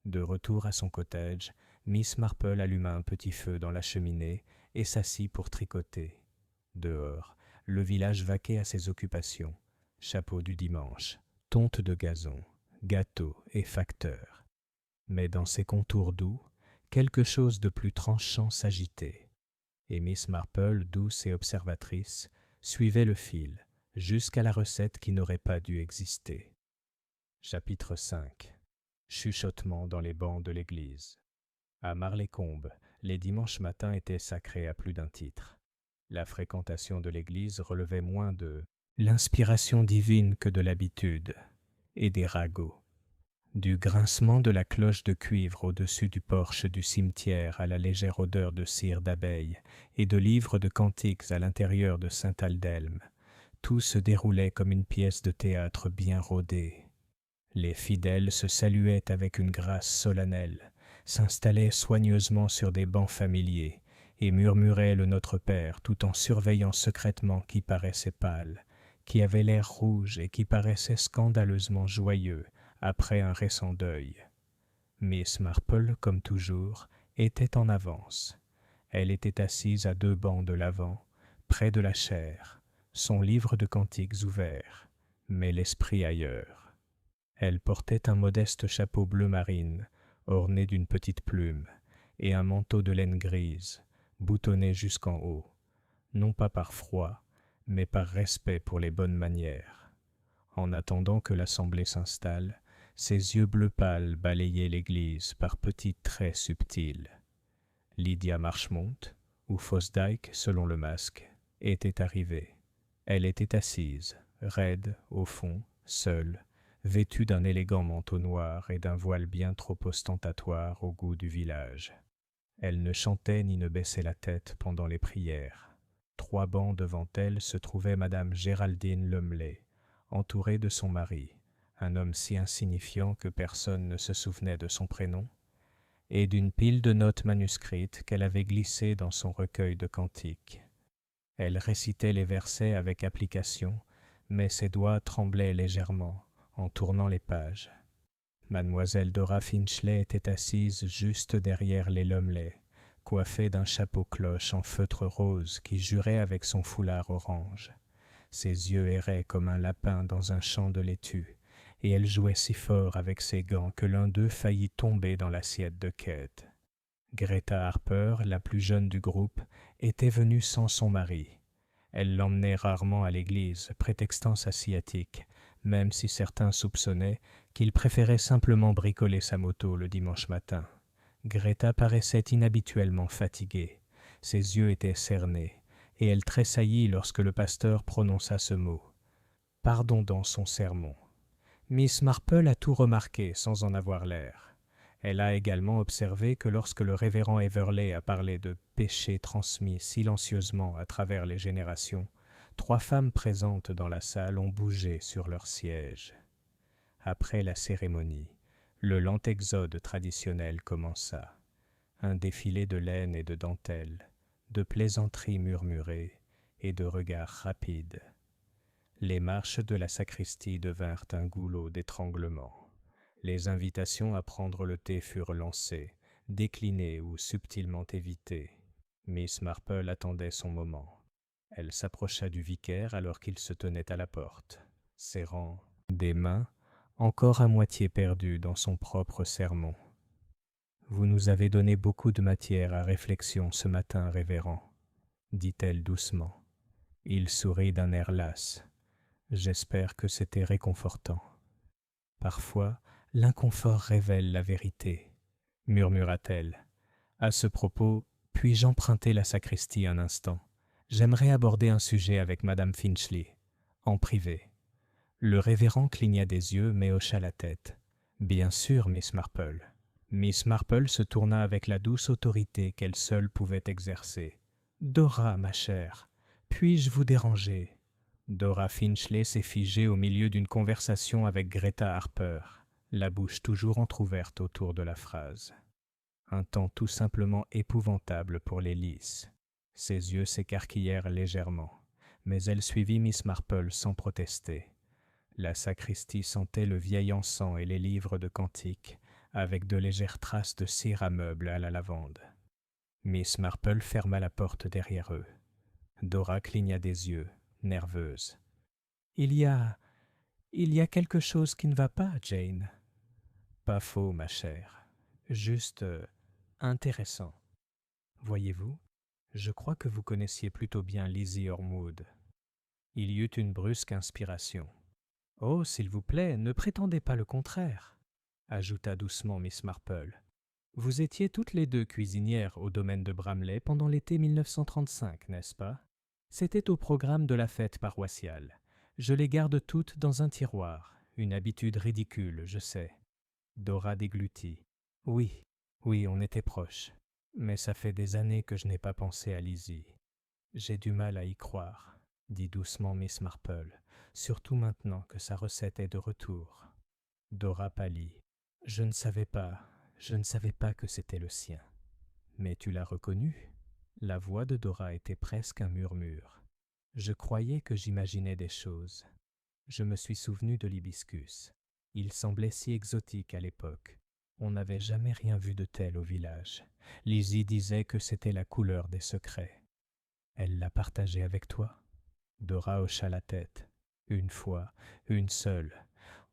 De retour à son cottage, Miss Marple alluma un petit feu dans la cheminée et s'assit pour tricoter. Dehors, le village vaquait à ses occupations. Chapeau du dimanche, tonte de gazon, gâteau et facteur. Mais dans ses contours doux, quelque chose de plus tranchant s'agitait. Et Miss Marple, douce et observatrice, suivait le fil, jusqu'à la recette qui n'aurait pas dû exister. Chapitre 5. Chuchotement dans les bancs de l'église. À Marlécombe, les dimanches matins étaient sacrés à plus d'un titre. La fréquentation de l'église relevait moins de l'inspiration divine que de l'habitude, et des ragots. Du grincement de la cloche de cuivre au-dessus du porche du cimetière à la légère odeur de cire d'abeille et de livres de cantiques à l'intérieur de Saint-Aldelme, tout se déroulait comme une pièce de théâtre bien rodée. Les fidèles se saluaient avec une grâce solennelle, s'installaient soigneusement sur des bancs familiers et murmuraient le Notre Père tout en surveillant secrètement qui paraissait pâle, qui avait l'air rouge et qui paraissait scandaleusement joyeux après un récent deuil. Miss Marple, comme toujours, était en avance. Elle était assise à 2 bancs de l'avant, près de la chaire, son livre de cantiques ouvert, mais l'esprit ailleurs. Elle portait un modeste chapeau bleu marine, orné d'une petite plume, et un manteau de laine grise, boutonné jusqu'en haut, non pas par froid, mais par respect pour les bonnes manières. En attendant que l'assemblée s'installe, ses yeux bleu pâle balayaient l'église par petits traits subtils. Lydia Marchmont, ou Fosdyke selon le masque, était arrivée. Elle était assise, raide, au fond, seule, vêtue d'un élégant manteau noir et d'un voile bien trop ostentatoire au goût du village. Elle ne chantait ni ne baissait la tête pendant les prières. 3 bancs devant elle se trouvait madame Géraldine Lumley, entourée de son mari, un homme si insignifiant que personne ne se souvenait de son prénom, et d'une pile de notes manuscrites qu'elle avait glissées dans son recueil de cantiques. Elle récitait les versets avec application, mais ses doigts tremblaient légèrement en tournant les pages. Mademoiselle Dora Finchley était assise juste derrière les Lumley, coiffée d'un chapeau cloche en feutre rose qui jurait avec son foulard orange. Ses yeux erraient comme un lapin dans un champ de laitue, et elle jouait si fort avec ses gants que l'un d'eux faillit tomber dans l'assiette de Kate. Greta Harper, la plus jeune du groupe, était venue sans son mari. Elle l'emmenait rarement à l'église, prétextant sa sciatique, même si certains soupçonnaient qu'il préférait simplement bricoler sa moto le dimanche matin. Greta paraissait inhabituellement fatiguée. Ses yeux étaient cernés, et elle tressaillit lorsque le pasteur prononça ce mot. Pardon dans son sermon. Miss Marple a tout remarqué sans en avoir l'air. Elle a également observé que lorsque le révérend Everley a parlé de péché transmis silencieusement à travers les générations, 3 femmes présentes dans la salle ont bougé sur leur siège. Après la cérémonie, le lent exode traditionnel commença. Un défilé de laine et de dentelle, de plaisanteries murmurées et de regards rapides. Les marches de la sacristie devinrent un goulot d'étranglement. Les invitations à prendre le thé furent lancées, déclinées ou subtilement évitées. Miss Marple attendait son moment. Elle s'approcha du vicaire alors qu'il se tenait à la porte, serrant des mains, encore à moitié perdues dans son propre sermon. « Vous nous avez donné beaucoup de matière à réflexion ce matin, révérend, » dit-elle doucement. Il sourit d'un air las. « J'espère que c'était réconfortant. » « Parfois, l'inconfort révèle la vérité, » murmura-t-elle. « À ce propos, puis-je emprunter la sacristie un instant? J'aimerais aborder un sujet avec madame Finchley, en privé. » Le révérend cligna des yeux mais hocha la tête. « Bien sûr, Miss Marple. » Miss Marple se tourna avec la douce autorité qu'elle seule pouvait exercer. « Dora, ma chère, puis-je vous déranger ?» Dora Finchley s'est figée au milieu d'une conversation avec Greta Harper, la bouche toujours entr'ouverte autour de la phrase. Un temps tout simplement épouvantable pour les lys. Ses yeux s'écarquillèrent légèrement, mais elle suivit Miss Marple sans protester. La sacristie sentait le vieil encens et les livres de cantiques, avec de légères traces de cire à meubles à la lavande. Miss Marple ferma la porte derrière eux. Dora cligna des yeux, nerveuse. « Il y a quelque chose qui ne va pas, Jane. » »« Pas faux, ma chère. Juste intéressant. Voyez-vous, je crois que vous connaissiez plutôt bien Lizzie Ormwood. » Il y eut une brusque inspiration. « Oh, s'il vous plaît, ne prétendez pas le contraire, » ajouta doucement Miss Marple. « Vous étiez toutes les 2 cuisinières au domaine de Bramley pendant l'été 1935, n'est-ce pas? C'était au programme de la fête paroissiale. Je les garde toutes dans un tiroir, une habitude ridicule, je sais. » Dora déglutit. « Oui, on était proches. Mais ça fait des années que je n'ai pas pensé à Lizzie. J'ai du mal à y croire, » dit doucement Miss Marple, « surtout maintenant que sa recette est de retour. » Dora pâlit. Je ne savais pas que c'était le sien. Mais tu l'as reconnu? La voix de Dora était presque un murmure. Je croyais que j'imaginais des choses. Je me suis souvenu de l'hibiscus. Il semblait si exotique à l'époque. On n'avait jamais rien vu de tel au village. Lizzie disait que c'était la couleur des secrets. Elle l'a partagé avec toi? Dora hocha la tête. Une fois, une seule.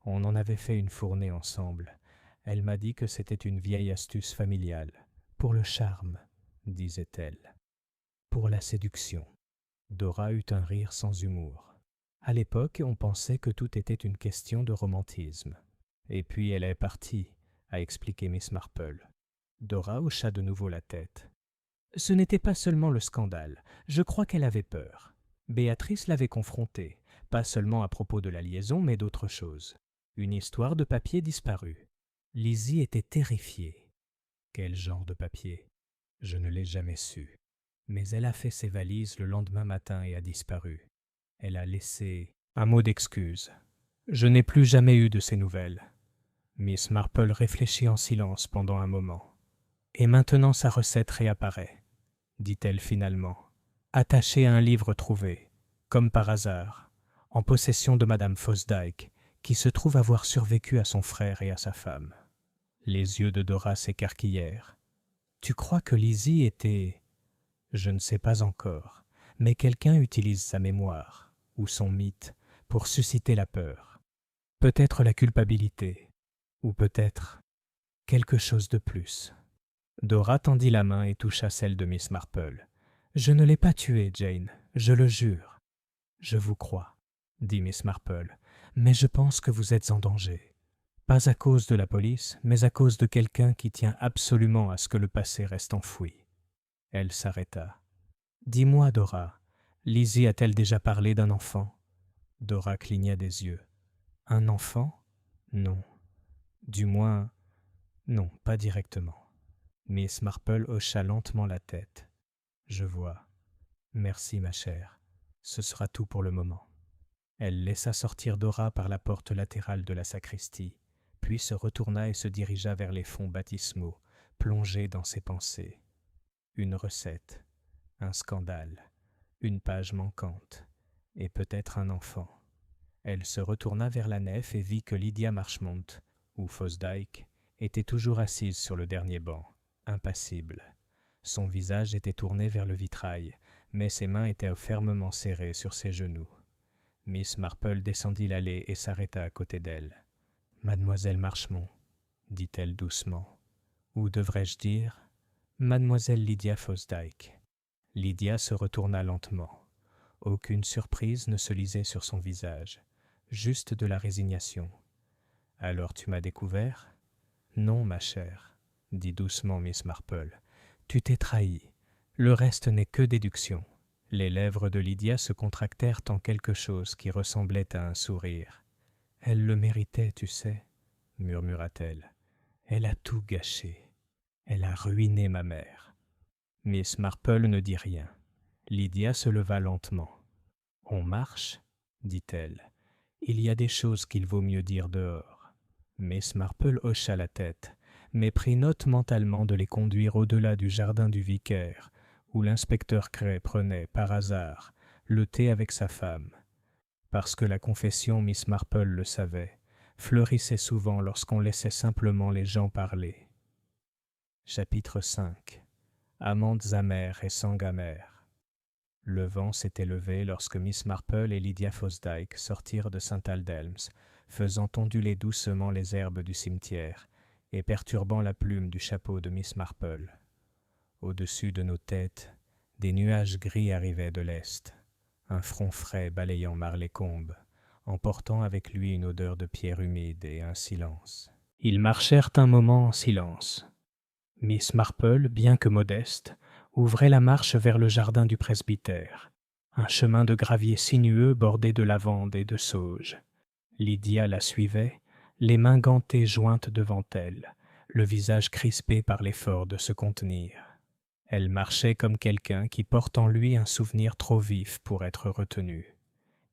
On en avait fait une fournée ensemble. Elle m'a dit que c'était une vieille astuce familiale. Pour le charme, disait-elle. Pour la séduction. Dora eut un rire sans humour. À l'époque, on pensait que tout était une question de romantisme. Et puis elle est partie, a expliqué Miss Marple. Dora hocha de nouveau la tête. Ce n'était pas seulement le scandale, je crois qu'elle avait peur. Béatrice l'avait confrontée, pas seulement à propos de la liaison, mais d'autres choses. Une histoire de papier disparu. Lizzie était terrifiée. Quel genre de papier? Je ne l'ai jamais su. Mais elle a fait ses valises le lendemain matin et a disparu. Elle a laissé un mot d'excuse. Je n'ai plus jamais eu de ses nouvelles. Miss Marple réfléchit en silence pendant un moment. Et maintenant sa recette réapparaît, dit-elle finalement, attachée à un livre trouvé, comme par hasard, en possession de Madame Fosdyke, qui se trouve avoir survécu à son frère et à sa femme. Les yeux de Dora s'écarquillèrent. Tu crois que Lizzie était... Je ne sais pas encore, mais quelqu'un utilise sa mémoire, ou son mythe, pour susciter la peur. Peut-être la culpabilité, ou peut-être quelque chose de plus. Dora tendit la main et toucha celle de Miss Marple. « Je ne l'ai pas tuée, Jane, je le jure. »« Je vous crois, » dit Miss Marple, « mais je pense que vous êtes en danger. Pas à cause de la police, mais à cause de quelqu'un qui tient absolument à ce que le passé reste enfoui. » Elle s'arrêta. « Dis-moi, Dora, Lizzie a-t-elle déjà parlé d'un enfant ?» Dora cligna des yeux. « Un enfant? Non. Du moins, non, pas directement. » Miss Marple hocha lentement la tête. « Je vois. Merci, ma chère. Ce sera tout pour le moment. » Elle laissa sortir Dora par la porte latérale de la sacristie, puis se retourna et se dirigea vers les fonds baptismaux, plongée dans ses pensées. Une recette, un scandale, une page manquante, et peut-être un enfant. Elle se retourna vers la nef et vit que Lydia Marchmont, ou Fosdyke, était toujours assise sur le dernier banc, impassible. Son visage était tourné vers le vitrail, mais ses mains étaient fermement serrées sur ses genoux. Miss Marple descendit l'allée et s'arrêta à côté d'elle. « Mademoiselle Marchmont, » dit-elle doucement. « Ou devrais-je dire, Mademoiselle Lydia Fosdyke. » Lydia se retourna lentement. Aucune surprise ne se lisait sur son visage, juste de la résignation. « Alors tu m'as découvert? »« Non, ma chère, » dit doucement Miss Marple. « Tu t'es trahie. Le reste n'est que déduction. » Les lèvres de Lydia se contractèrent en quelque chose qui ressemblait à un sourire. « Elle le méritait, tu sais, » murmura-t-elle. « Elle a tout gâché. Elle a ruiné ma mère. » Miss Marple ne dit rien. Lydia se leva lentement. « On marche ?» dit-elle. « Il y a des choses qu'il vaut mieux dire dehors. » Miss Marple hocha la tête, mais prit note mentalement de les conduire au-delà du jardin du vicaire, où l'inspecteur Cray prenait, par hasard, le thé avec sa femme. Parce que la confession, Miss Marple le savait, fleurissait souvent lorsqu'on laissait simplement les gens parler. Chapitre 5. Amantes amères et sangs amers. Le vent s'était levé lorsque Miss Marple et Lydia Fosdyke sortirent de St. Aldelms, faisant onduler doucement les herbes du cimetière et perturbant la plume du chapeau de Miss Marple. Au-dessus de nos têtes, des nuages gris arrivaient de l'est, un front frais balayant Marlécombe, emportant avec lui une odeur de pierre humide et un silence. Ils marchèrent un moment en silence. Miss Marple, bien que modeste, ouvrait la marche vers le jardin du presbytère, un chemin de gravier sinueux bordé de lavande et de sauge. Lydia la suivait, les mains gantées jointes devant elle, le visage crispé par l'effort de se contenir. Elle marchait comme quelqu'un qui porte en lui un souvenir trop vif pour être retenu.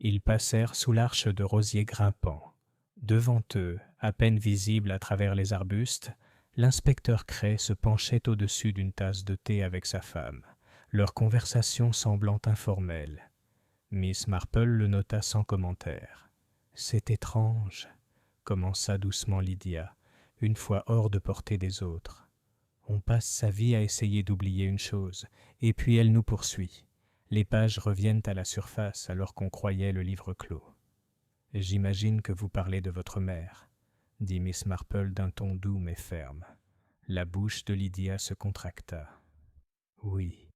Ils passèrent sous l'arche de rosiers grimpants. Devant eux, à peine visible à travers les arbustes, l'inspecteur Cray se penchait au-dessus d'une tasse de thé avec sa femme, leur conversation semblant informelle. Miss Marple le nota sans commentaire. « C'est étrange, » commença doucement Lydia, une fois hors de portée des autres. « On passe sa vie à essayer d'oublier une chose, et puis elle nous poursuit. Les pages reviennent à la surface alors qu'on croyait le livre clos. » « J'imagine que vous parlez de votre mère, » dit Miss Marple d'un ton doux mais ferme. La bouche de Lydia se contracta. « Oui,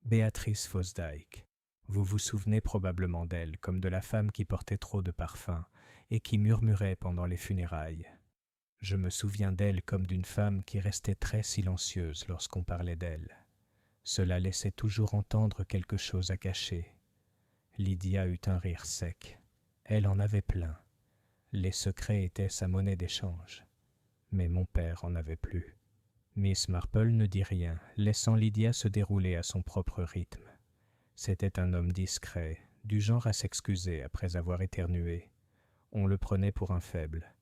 Béatrice Fosdike. Vous vous souvenez probablement d'elle comme de la femme qui portait trop de parfum et qui murmurait pendant les funérailles. Je me souviens d'elle comme d'une femme qui restait très silencieuse lorsqu'on parlait d'elle. Cela laissait toujours entendre quelque chose à cacher. » Lydia eut un rire sec. Elle en avait plein. Les secrets étaient sa monnaie d'échange. Mais mon père en avait plus. Miss Marple ne dit rien, laissant Lydia se dérouler à son propre rythme. C'était un homme discret, du genre à s'excuser après avoir éternué. On le prenait pour un faible,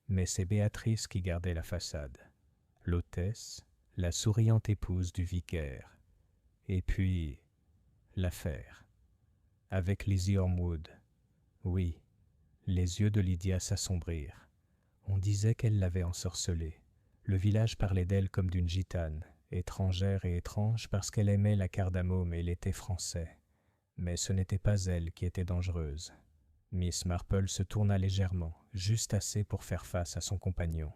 mais c'est Béatrice qui gardait la façade. L'hôtesse, la souriante épouse du vicaire. Et puis, l'affaire. Avec Lizzie Ormwood. Oui, les yeux de Lydia s'assombrirent. On disait qu'elle l'avait ensorcelée. Le village parlait d'elle comme d'une gitane, étrangère et étrange parce qu'elle aimait la cardamome et l'été français. Mais ce n'était pas elle qui était dangereuse. Miss Marple se tourna légèrement, juste assez pour faire face à son compagnon.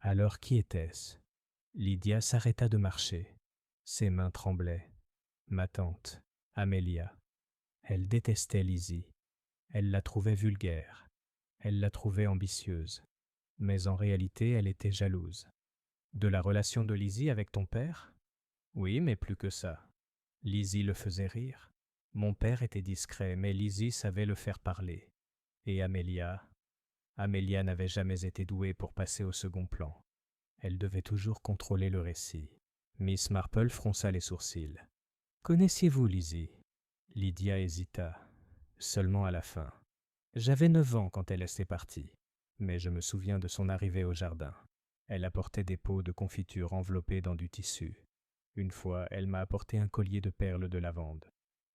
Alors qui était-ce? Lydia s'arrêta de marcher. Ses mains tremblaient. Ma tante, Amelia. Elle détestait Lizzie. Elle la trouvait vulgaire. Elle la trouvait ambitieuse. Mais en réalité, elle était jalouse. De la relation de Lizzie avec ton père? Oui, mais plus que ça. Lizzie le faisait rire. Mon père était discret, mais Lizzie savait le faire parler. Et Amelia n'avait jamais été douée pour passer au second plan. Elle devait toujours contrôler le récit. Miss Marple fronça les sourcils. Connaissiez-vous Lizzie? Lydia hésita, seulement à la fin. J'avais 9 ans quand elle était partie, mais je me souviens de son arrivée au jardin. Elle apportait des pots de confiture enveloppés dans du tissu. Une fois, elle m'a apporté un collier de perles de lavande.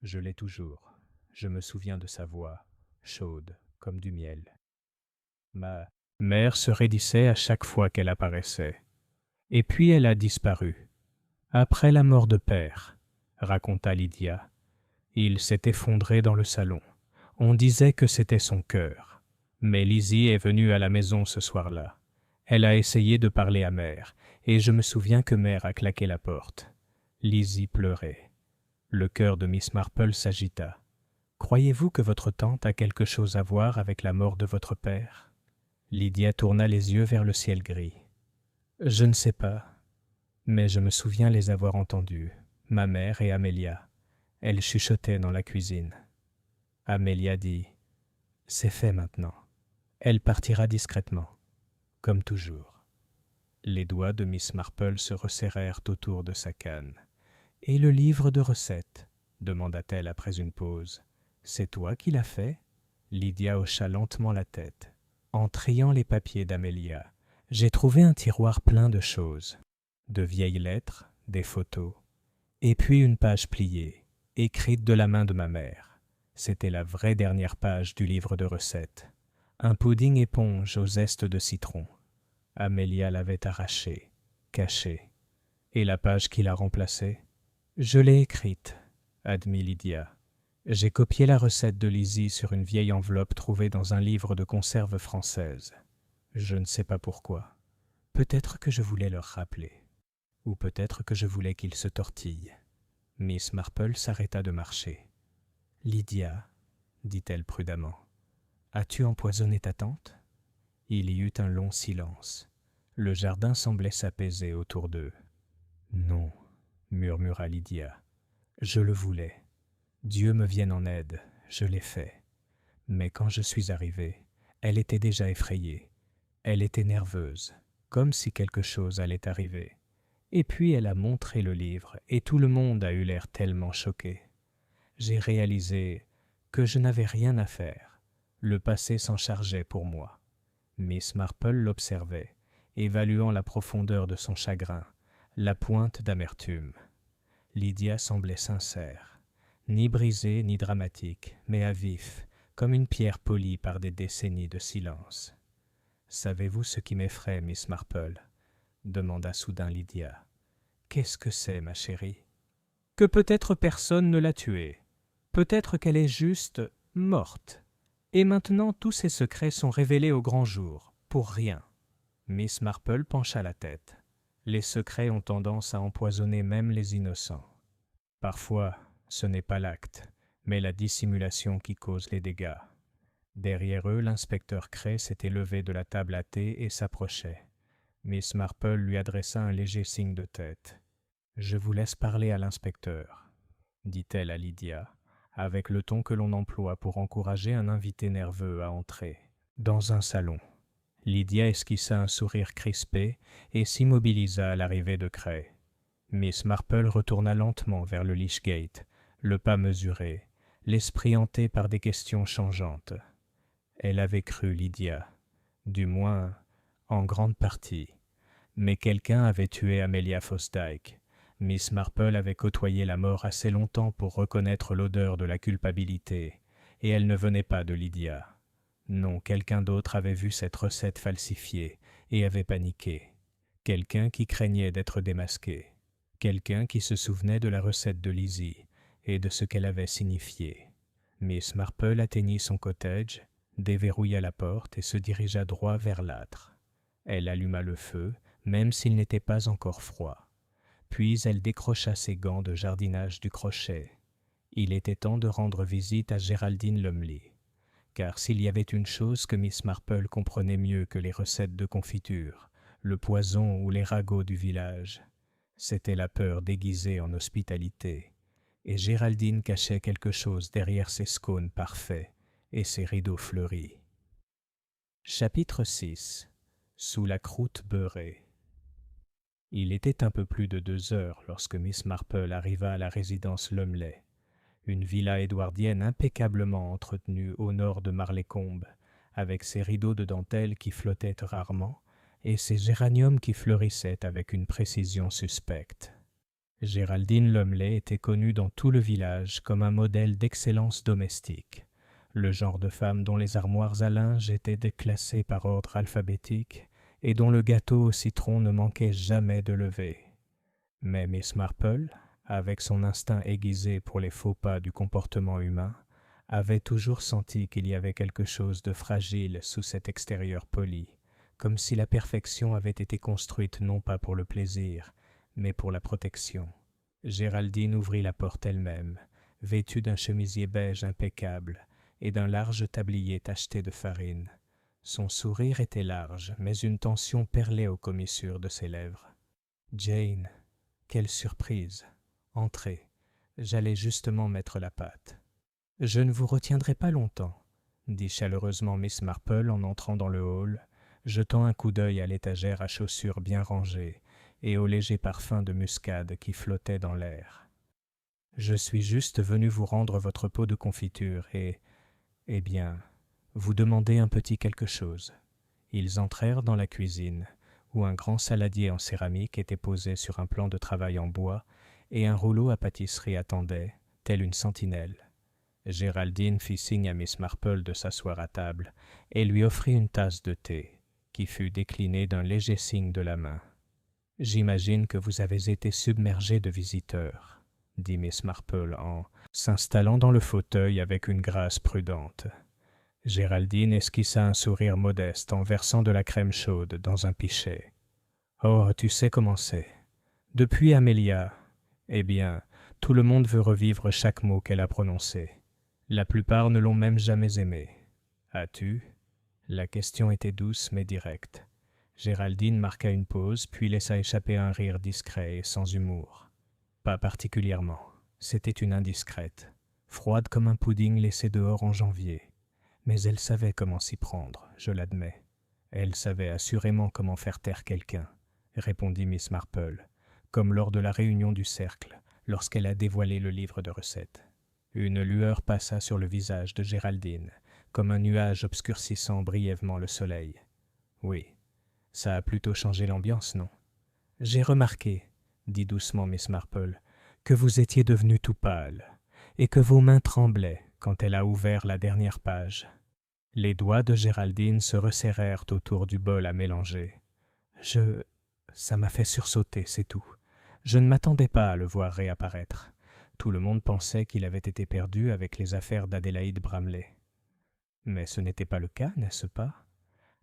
Je l'ai toujours. Je me souviens de sa voix, chaude, comme du miel. Ma mère se raidissait à chaque fois qu'elle apparaissait. Et puis elle a disparu. Après la mort de père, raconta Lydia. Il s'est effondré dans le salon. On disait que c'était son cœur. Mais Lizzie est venue à la maison ce soir-là. Elle a essayé de parler à mère, et je me souviens que mère a claqué la porte. Lizzie pleurait. Le cœur de Miss Marple s'agita. Croyez-vous que votre tante a quelque chose à voir avec la mort de votre père? Lydia tourna les yeux vers le ciel gris. Je ne sais pas, mais je me souviens les avoir entendus, ma mère et Amelia. Elles chuchotaient dans la cuisine. Amelia dit « C'est fait maintenant. Elle partira discrètement, comme toujours. » Les doigts de Miss Marple se resserrèrent autour de sa canne. « Et le livre de recettes ?» demanda-t-elle après une pause. « C'est toi qui l'as fait ?» Lydia hocha lentement la tête. En triant les papiers d'Amelia, j'ai trouvé un tiroir plein de choses. De vieilles lettres, des photos, et puis une page pliée, écrite de la main de ma mère. C'était la vraie dernière page du livre de recettes. Un pudding éponge au zeste de citron. Amelia l'avait arraché, caché. Et la page qui l'a remplacée? Je l'ai écrite, admit Lydia. J'ai copié la recette de Lizzie sur une vieille enveloppe trouvée dans un livre de conserve française. Je ne sais pas pourquoi. Peut-être que je voulais leur rappeler. Ou peut-être que je voulais qu'ils se tortillent. Miss Marple s'arrêta de marcher. « Lydia, dit-elle prudemment, as-tu empoisonné ta tante ?» Il y eut un long silence. Le jardin semblait s'apaiser autour d'eux. « Non, murmura Lydia. Je le voulais. Dieu me vienne en aide, je l'ai fait. Mais quand je suis arrivée, elle était déjà effrayée. Elle était nerveuse, comme si quelque chose allait arriver. Et puis elle a montré le livre, et tout le monde a eu l'air tellement choqué. J'ai réalisé que je n'avais rien à faire. Le passé s'en chargeait pour moi. Miss Marple l'observait, évaluant la profondeur de son chagrin, la pointe d'amertume. Lydia semblait sincère, ni brisée ni dramatique, mais à vif, comme une pierre polie par des décennies de silence. « Savez-vous ce qui m'effraie, Miss Marple ?» demanda soudain Lydia. « Qu'est-ce que c'est, ma chérie ? » « Que peut-être personne ne l'a tuée. Peut-être qu'elle est juste morte. Et maintenant tous ses secrets sont révélés au grand jour, pour rien. » Miss Marple pencha la tête. Les secrets ont tendance à empoisonner même les innocents. Parfois, ce n'est pas l'acte, mais la dissimulation qui cause les dégâts. Derrière eux, l'inspecteur Cray s'était levé de la table à thé et s'approchait. Miss Marple lui adressa un léger signe de tête. « Je vous laisse parler à l'inspecteur, » dit-elle à Lydia, avec le ton que l'on emploie pour encourager un invité nerveux à entrer. Dans un salon, Lydia esquissa un sourire crispé et s'immobilisa à l'arrivée de Cray. Miss Marple retourna lentement vers le Lychgate, le pas mesuré, l'esprit hanté par des questions changeantes. Elle avait cru Lydia, du moins en grande partie. Mais quelqu'un avait tué Amelia Fosdyke. Miss Marple avait côtoyé la mort assez longtemps pour reconnaître l'odeur de la culpabilité, et elle ne venait pas de Lydia. Non, quelqu'un d'autre avait vu cette recette falsifiée et avait paniqué. Quelqu'un qui craignait d'être démasqué. Quelqu'un qui se souvenait de la recette de Lizzie et de ce qu'elle avait signifié. Miss Marple atteignit son cottage, déverrouilla la porte et se dirigea droit vers l'âtre. Elle alluma le feu, même s'il n'était pas encore froid. Puis elle décrocha ses gants de jardinage du crochet. Il était temps de rendre visite à Géraldine Lumley. Car s'il y avait une chose que Miss Marple comprenait mieux que les recettes de confiture, le poison ou les ragots du village, c'était la peur déguisée en hospitalité. Et Géraldine cachait quelque chose derrière ses scones parfaits et ses rideaux fleuris. Chapitre 6. Sous la croûte beurrée. Il était un peu plus de 2 heures lorsque Miss Marple arriva à la résidence Lumley, une villa édouardienne impeccablement entretenue au nord de Marleycombe, avec ses rideaux de dentelle qui flottaient rarement et ses géraniums qui fleurissaient avec une précision suspecte. Géraldine Lumley était connue dans tout le village comme un modèle d'excellence domestique, le genre de femme dont les armoires à linge étaient déclassées par ordre alphabétique et dont le gâteau au citron ne manquait jamais de lever. Mais Miss Marple, avec son instinct aiguisé pour les faux pas du comportement humain, avait toujours senti qu'il y avait quelque chose de fragile sous cet extérieur poli, comme si la perfection avait été construite non pas pour le plaisir, mais pour la protection. Géraldine ouvrit la porte elle-même, vêtue d'un chemisier beige impeccable et d'un large tablier tacheté de farine. Son sourire était large, mais une tension perlait aux commissures de ses lèvres. « Jane, quelle surprise! Entrez, j'allais justement mettre la pâte. »« Je ne vous retiendrai pas longtemps, » dit chaleureusement Miss Marple en entrant dans le hall, jetant un coup d'œil à l'étagère à chaussures bien rangée et au léger parfum de muscade qui flottait dans l'air. « Je suis juste venu vous rendre votre pot de confiture et, eh bien, vous demander un petit quelque chose. » Ils entrèrent dans la cuisine, où un grand saladier en céramique était posé sur un plan de travail en bois et un rouleau à pâtisserie attendait, telle une sentinelle. Géraldine fit signe à Miss Marple de s'asseoir à table et lui offrit une tasse de thé, qui fut déclinée d'un léger signe de la main. « J'imagine que vous avez été submergé de visiteurs, » dit Miss Marple en s'installant dans le fauteuil avec une grâce prudente. Géraldine esquissa un sourire modeste en versant de la crème chaude dans un pichet. « Oh, tu sais comment c'est. Depuis Amelia, eh bien, tout le monde veut revivre chaque mot qu'elle a prononcé. La plupart ne l'ont même jamais aimée. As-tu » La question était douce mais directe. Géraldine marqua une pause, puis laissa échapper un rire discret et sans humour. Pas particulièrement. C'était une indiscrète, froide comme un pudding laissé dehors en janvier. Mais elle savait comment s'y prendre, je l'admets. Elle savait assurément comment faire taire quelqu'un, répondit Miss Marple, comme lors de la réunion du cercle, lorsqu'elle a dévoilé le livre de recettes. Une lueur passa sur le visage de Géraldine, comme un nuage obscurcissant brièvement le soleil. Oui, ça a plutôt changé l'ambiance, non? J'ai remarqué, dit doucement Miss Marple, que vous étiez devenu tout pâle, et que vos mains tremblaient quand elle a ouvert la dernière page. Les doigts de Géraldine se resserrèrent autour du bol à mélanger. Ça m'a fait sursauter, c'est tout. Je ne m'attendais pas à le voir réapparaître. Tout le monde pensait qu'il avait été perdu avec les affaires d'Adélaïde Bramley. Mais ce n'était pas le cas, n'est-ce pas?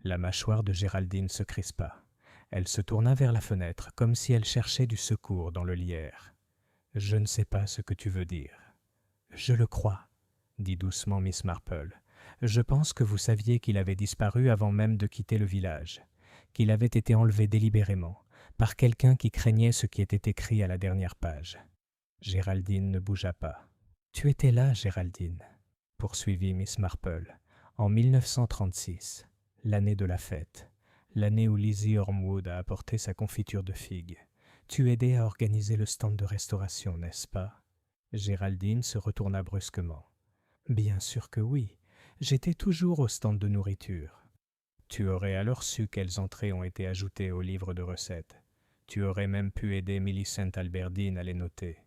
La mâchoire de Géraldine se crispa. Elle se tourna vers la fenêtre, comme si elle cherchait du secours dans le lierre. « Je ne sais pas ce que tu veux dire. »« Je le crois, » dit doucement Miss Marple. « Je pense que vous saviez qu'il avait disparu avant même de quitter le village, qu'il avait été enlevé délibérément, par quelqu'un qui craignait ce qui était écrit à la dernière page. » Géraldine ne bougea pas. « Tu étais là, Géraldine, » poursuivit Miss Marple, « en 1936, l'année de la fête, l'année où Lizzie Ormwood a apporté sa confiture de figues. Tu aidais à organiser le stand de restauration, n'est-ce pas? » Géraldine se retourna brusquement. « Bien sûr que oui, j'étais toujours au stand de nourriture. » Tu aurais alors su quelles entrées ont été ajoutées au livre de recettes. Tu aurais même pu aider Millicent Alberdine à les noter.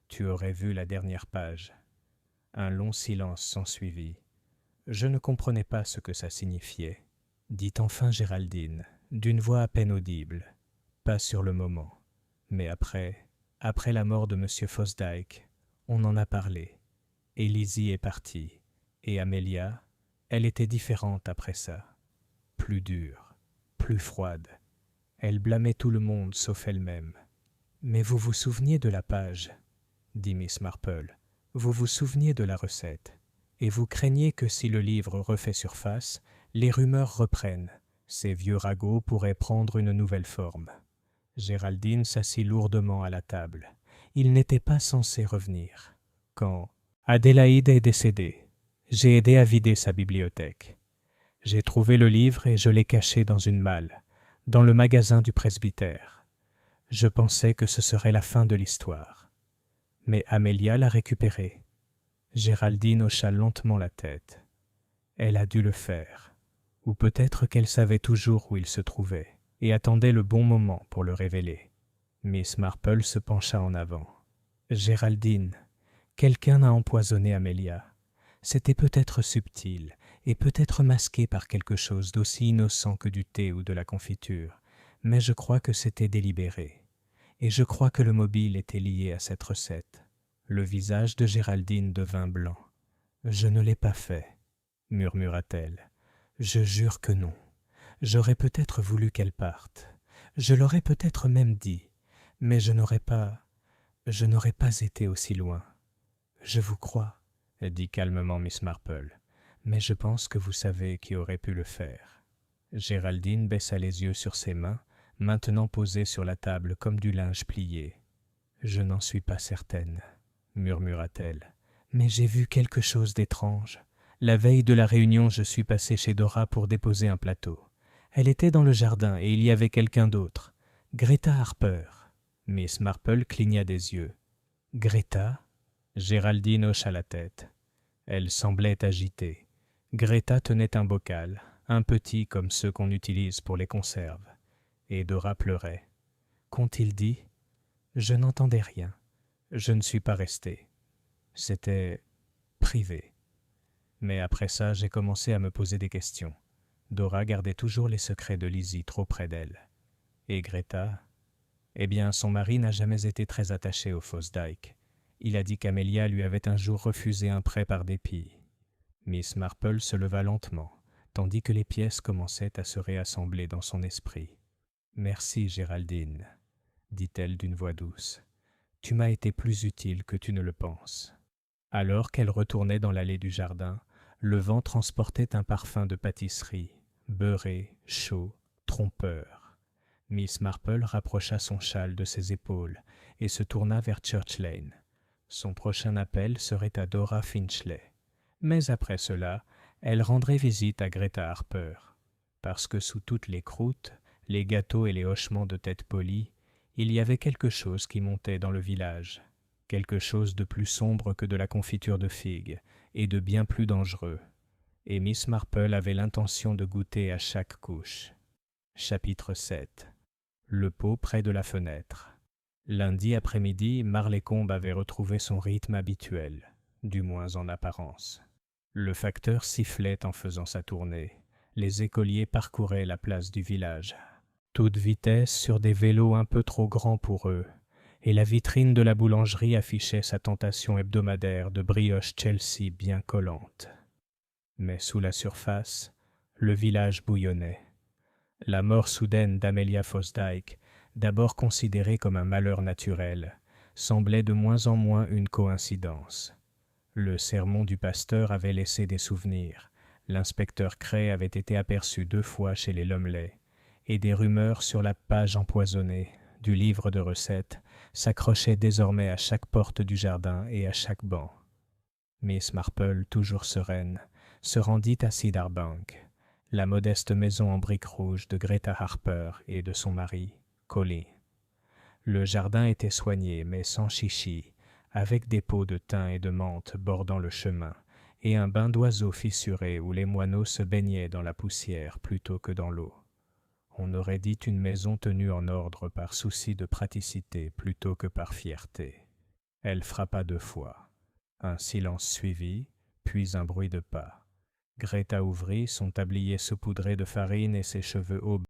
Tu aurais vu la dernière page. Un long silence s'ensuivit. Je ne comprenais pas ce que ça signifiait, dit enfin Géraldine, d'une voix à peine audible. Pas sur le moment, mais après la mort de M. Fosdyke, on en a parlé. Et Lizzie est partie. Et Amelia, elle était différente après ça. Plus dure, plus froide. Elle blâmait tout le monde sauf elle-même. « Mais vous vous souveniez de la page, » dit Miss Marple. « Vous vous souveniez de la recette. Et vous craignez que si le livre refait surface, les rumeurs reprennent. Ces vieux ragots pourraient prendre une nouvelle forme. » Géraldine s'assit lourdement à la table. Il n'était pas censé revenir. Quand Adélaïde est décédée, j'ai aidé à vider sa bibliothèque. J'ai trouvé le livre et je l'ai caché dans une malle, dans le magasin du presbytère. Je pensais que ce serait la fin de l'histoire. Mais Amelia l'a récupéré. Géraldine hocha lentement la tête. Elle a dû le faire. Ou peut-être qu'elle savait toujours où il se trouvait et attendait le bon moment pour le révéler. Miss Marple se pencha en avant. « Géraldine, quelqu'un a empoisonné Amelia. C'était peut-être subtil et peut-être masqué par quelque chose d'aussi innocent que du thé ou de la confiture, mais je crois que c'était délibéré. Et je crois que le mobile était lié à cette recette. » Le visage de Géraldine devint blanc. « Je ne l'ai pas fait, » murmura-t-elle. « Je jure que non. J'aurais peut-être voulu qu'elle parte. Je l'aurais peut-être même dit, mais je n'aurais pas été aussi loin. »« Je vous crois, » dit calmement Miss Marple, « mais je pense que vous savez qui aurait pu le faire. » Géraldine baissa les yeux sur ses mains, maintenant posées sur la table comme du linge plié. « Je n'en suis pas certaine, » murmura-t-elle, « mais j'ai vu quelque chose d'étrange. La veille de la réunion, je suis passée chez Dora pour déposer un plateau. Elle était dans le jardin et il y avait quelqu'un d'autre. Greta Harper. » Miss Marple cligna des yeux. « Greta ?» Géraldine hocha la tête. Elle semblait agitée. Greta tenait un bocal, un petit comme ceux qu'on utilise pour les conserves. Et Dora pleurait. Qu'ont-ils dit? Je n'entendais rien. Je ne suis pas restée. C'était privé. Mais après ça, j'ai commencé à me poser des questions. Dora gardait toujours les secrets de Lizzie trop près d'elle. Et Greta? Eh bien, son mari n'a jamais été très attaché au Fosdyke. Il a dit qu'Amelia lui avait un jour refusé un prêt par dépit. Miss Marple se leva lentement, tandis que les pièces commençaient à se réassembler dans son esprit. « Merci, Géraldine, » dit-elle d'une voix douce. « Tu m'as été plus utile que tu ne le penses. » Alors qu'elle retournait dans l'allée du jardin, le vent transportait un parfum de pâtisserie, beurré, chaud, trompeur. Miss Marple rapprocha son châle de ses épaules et se tourna vers Church Lane. Son prochain appel serait à Dora Finchley. Mais après cela, elle rendrait visite à Greta Harper, parce que sous toutes les croûtes, les gâteaux et les hochements de tête polis, il y avait quelque chose qui montait dans le village, quelque chose de plus sombre que de la confiture de figues et de bien plus dangereux. Et Miss Marple avait l'intention de goûter à chaque couche. Chapitre 7. Le pot près de la fenêtre. Lundi après-midi, Marlécombe avait retrouvé son rythme habituel, du moins en apparence. Le facteur sifflait en faisant sa tournée. Les écoliers parcouraient la place du village, toute vitesse sur des vélos un peu trop grands pour eux, et la vitrine de la boulangerie affichait sa tentation hebdomadaire de brioche Chelsea bien collante. Mais sous la surface, le village bouillonnait. La mort soudaine d'Amelia Fosdyke, d'abord considérée comme un malheur naturel, semblait de moins en moins une coïncidence. Le sermon du pasteur avait laissé des souvenirs, l'inspecteur Cray avait été aperçu 2 fois chez les Lumley, et des rumeurs sur la page empoisonnée du livre de recettes s'accrochaient désormais à chaque porte du jardin et à chaque banc. Miss Marple, toujours sereine, se rendit à Cedar Bank, la modeste maison en briques rouges de Greta Harper et de son mari, Collie. Le jardin était soigné, mais sans chichi, avec des pots de thym et de menthe bordant le chemin, et un bain d'oiseaux fissuré où les moineaux se baignaient dans la poussière plutôt que dans l'eau. On aurait dit une maison tenue en ordre par souci de praticité plutôt que par fierté. Elle frappa 2 fois. Un silence suivit, puis un bruit de pas. Greta ouvrit, son tablier saupoudré de farine et ses cheveux hauts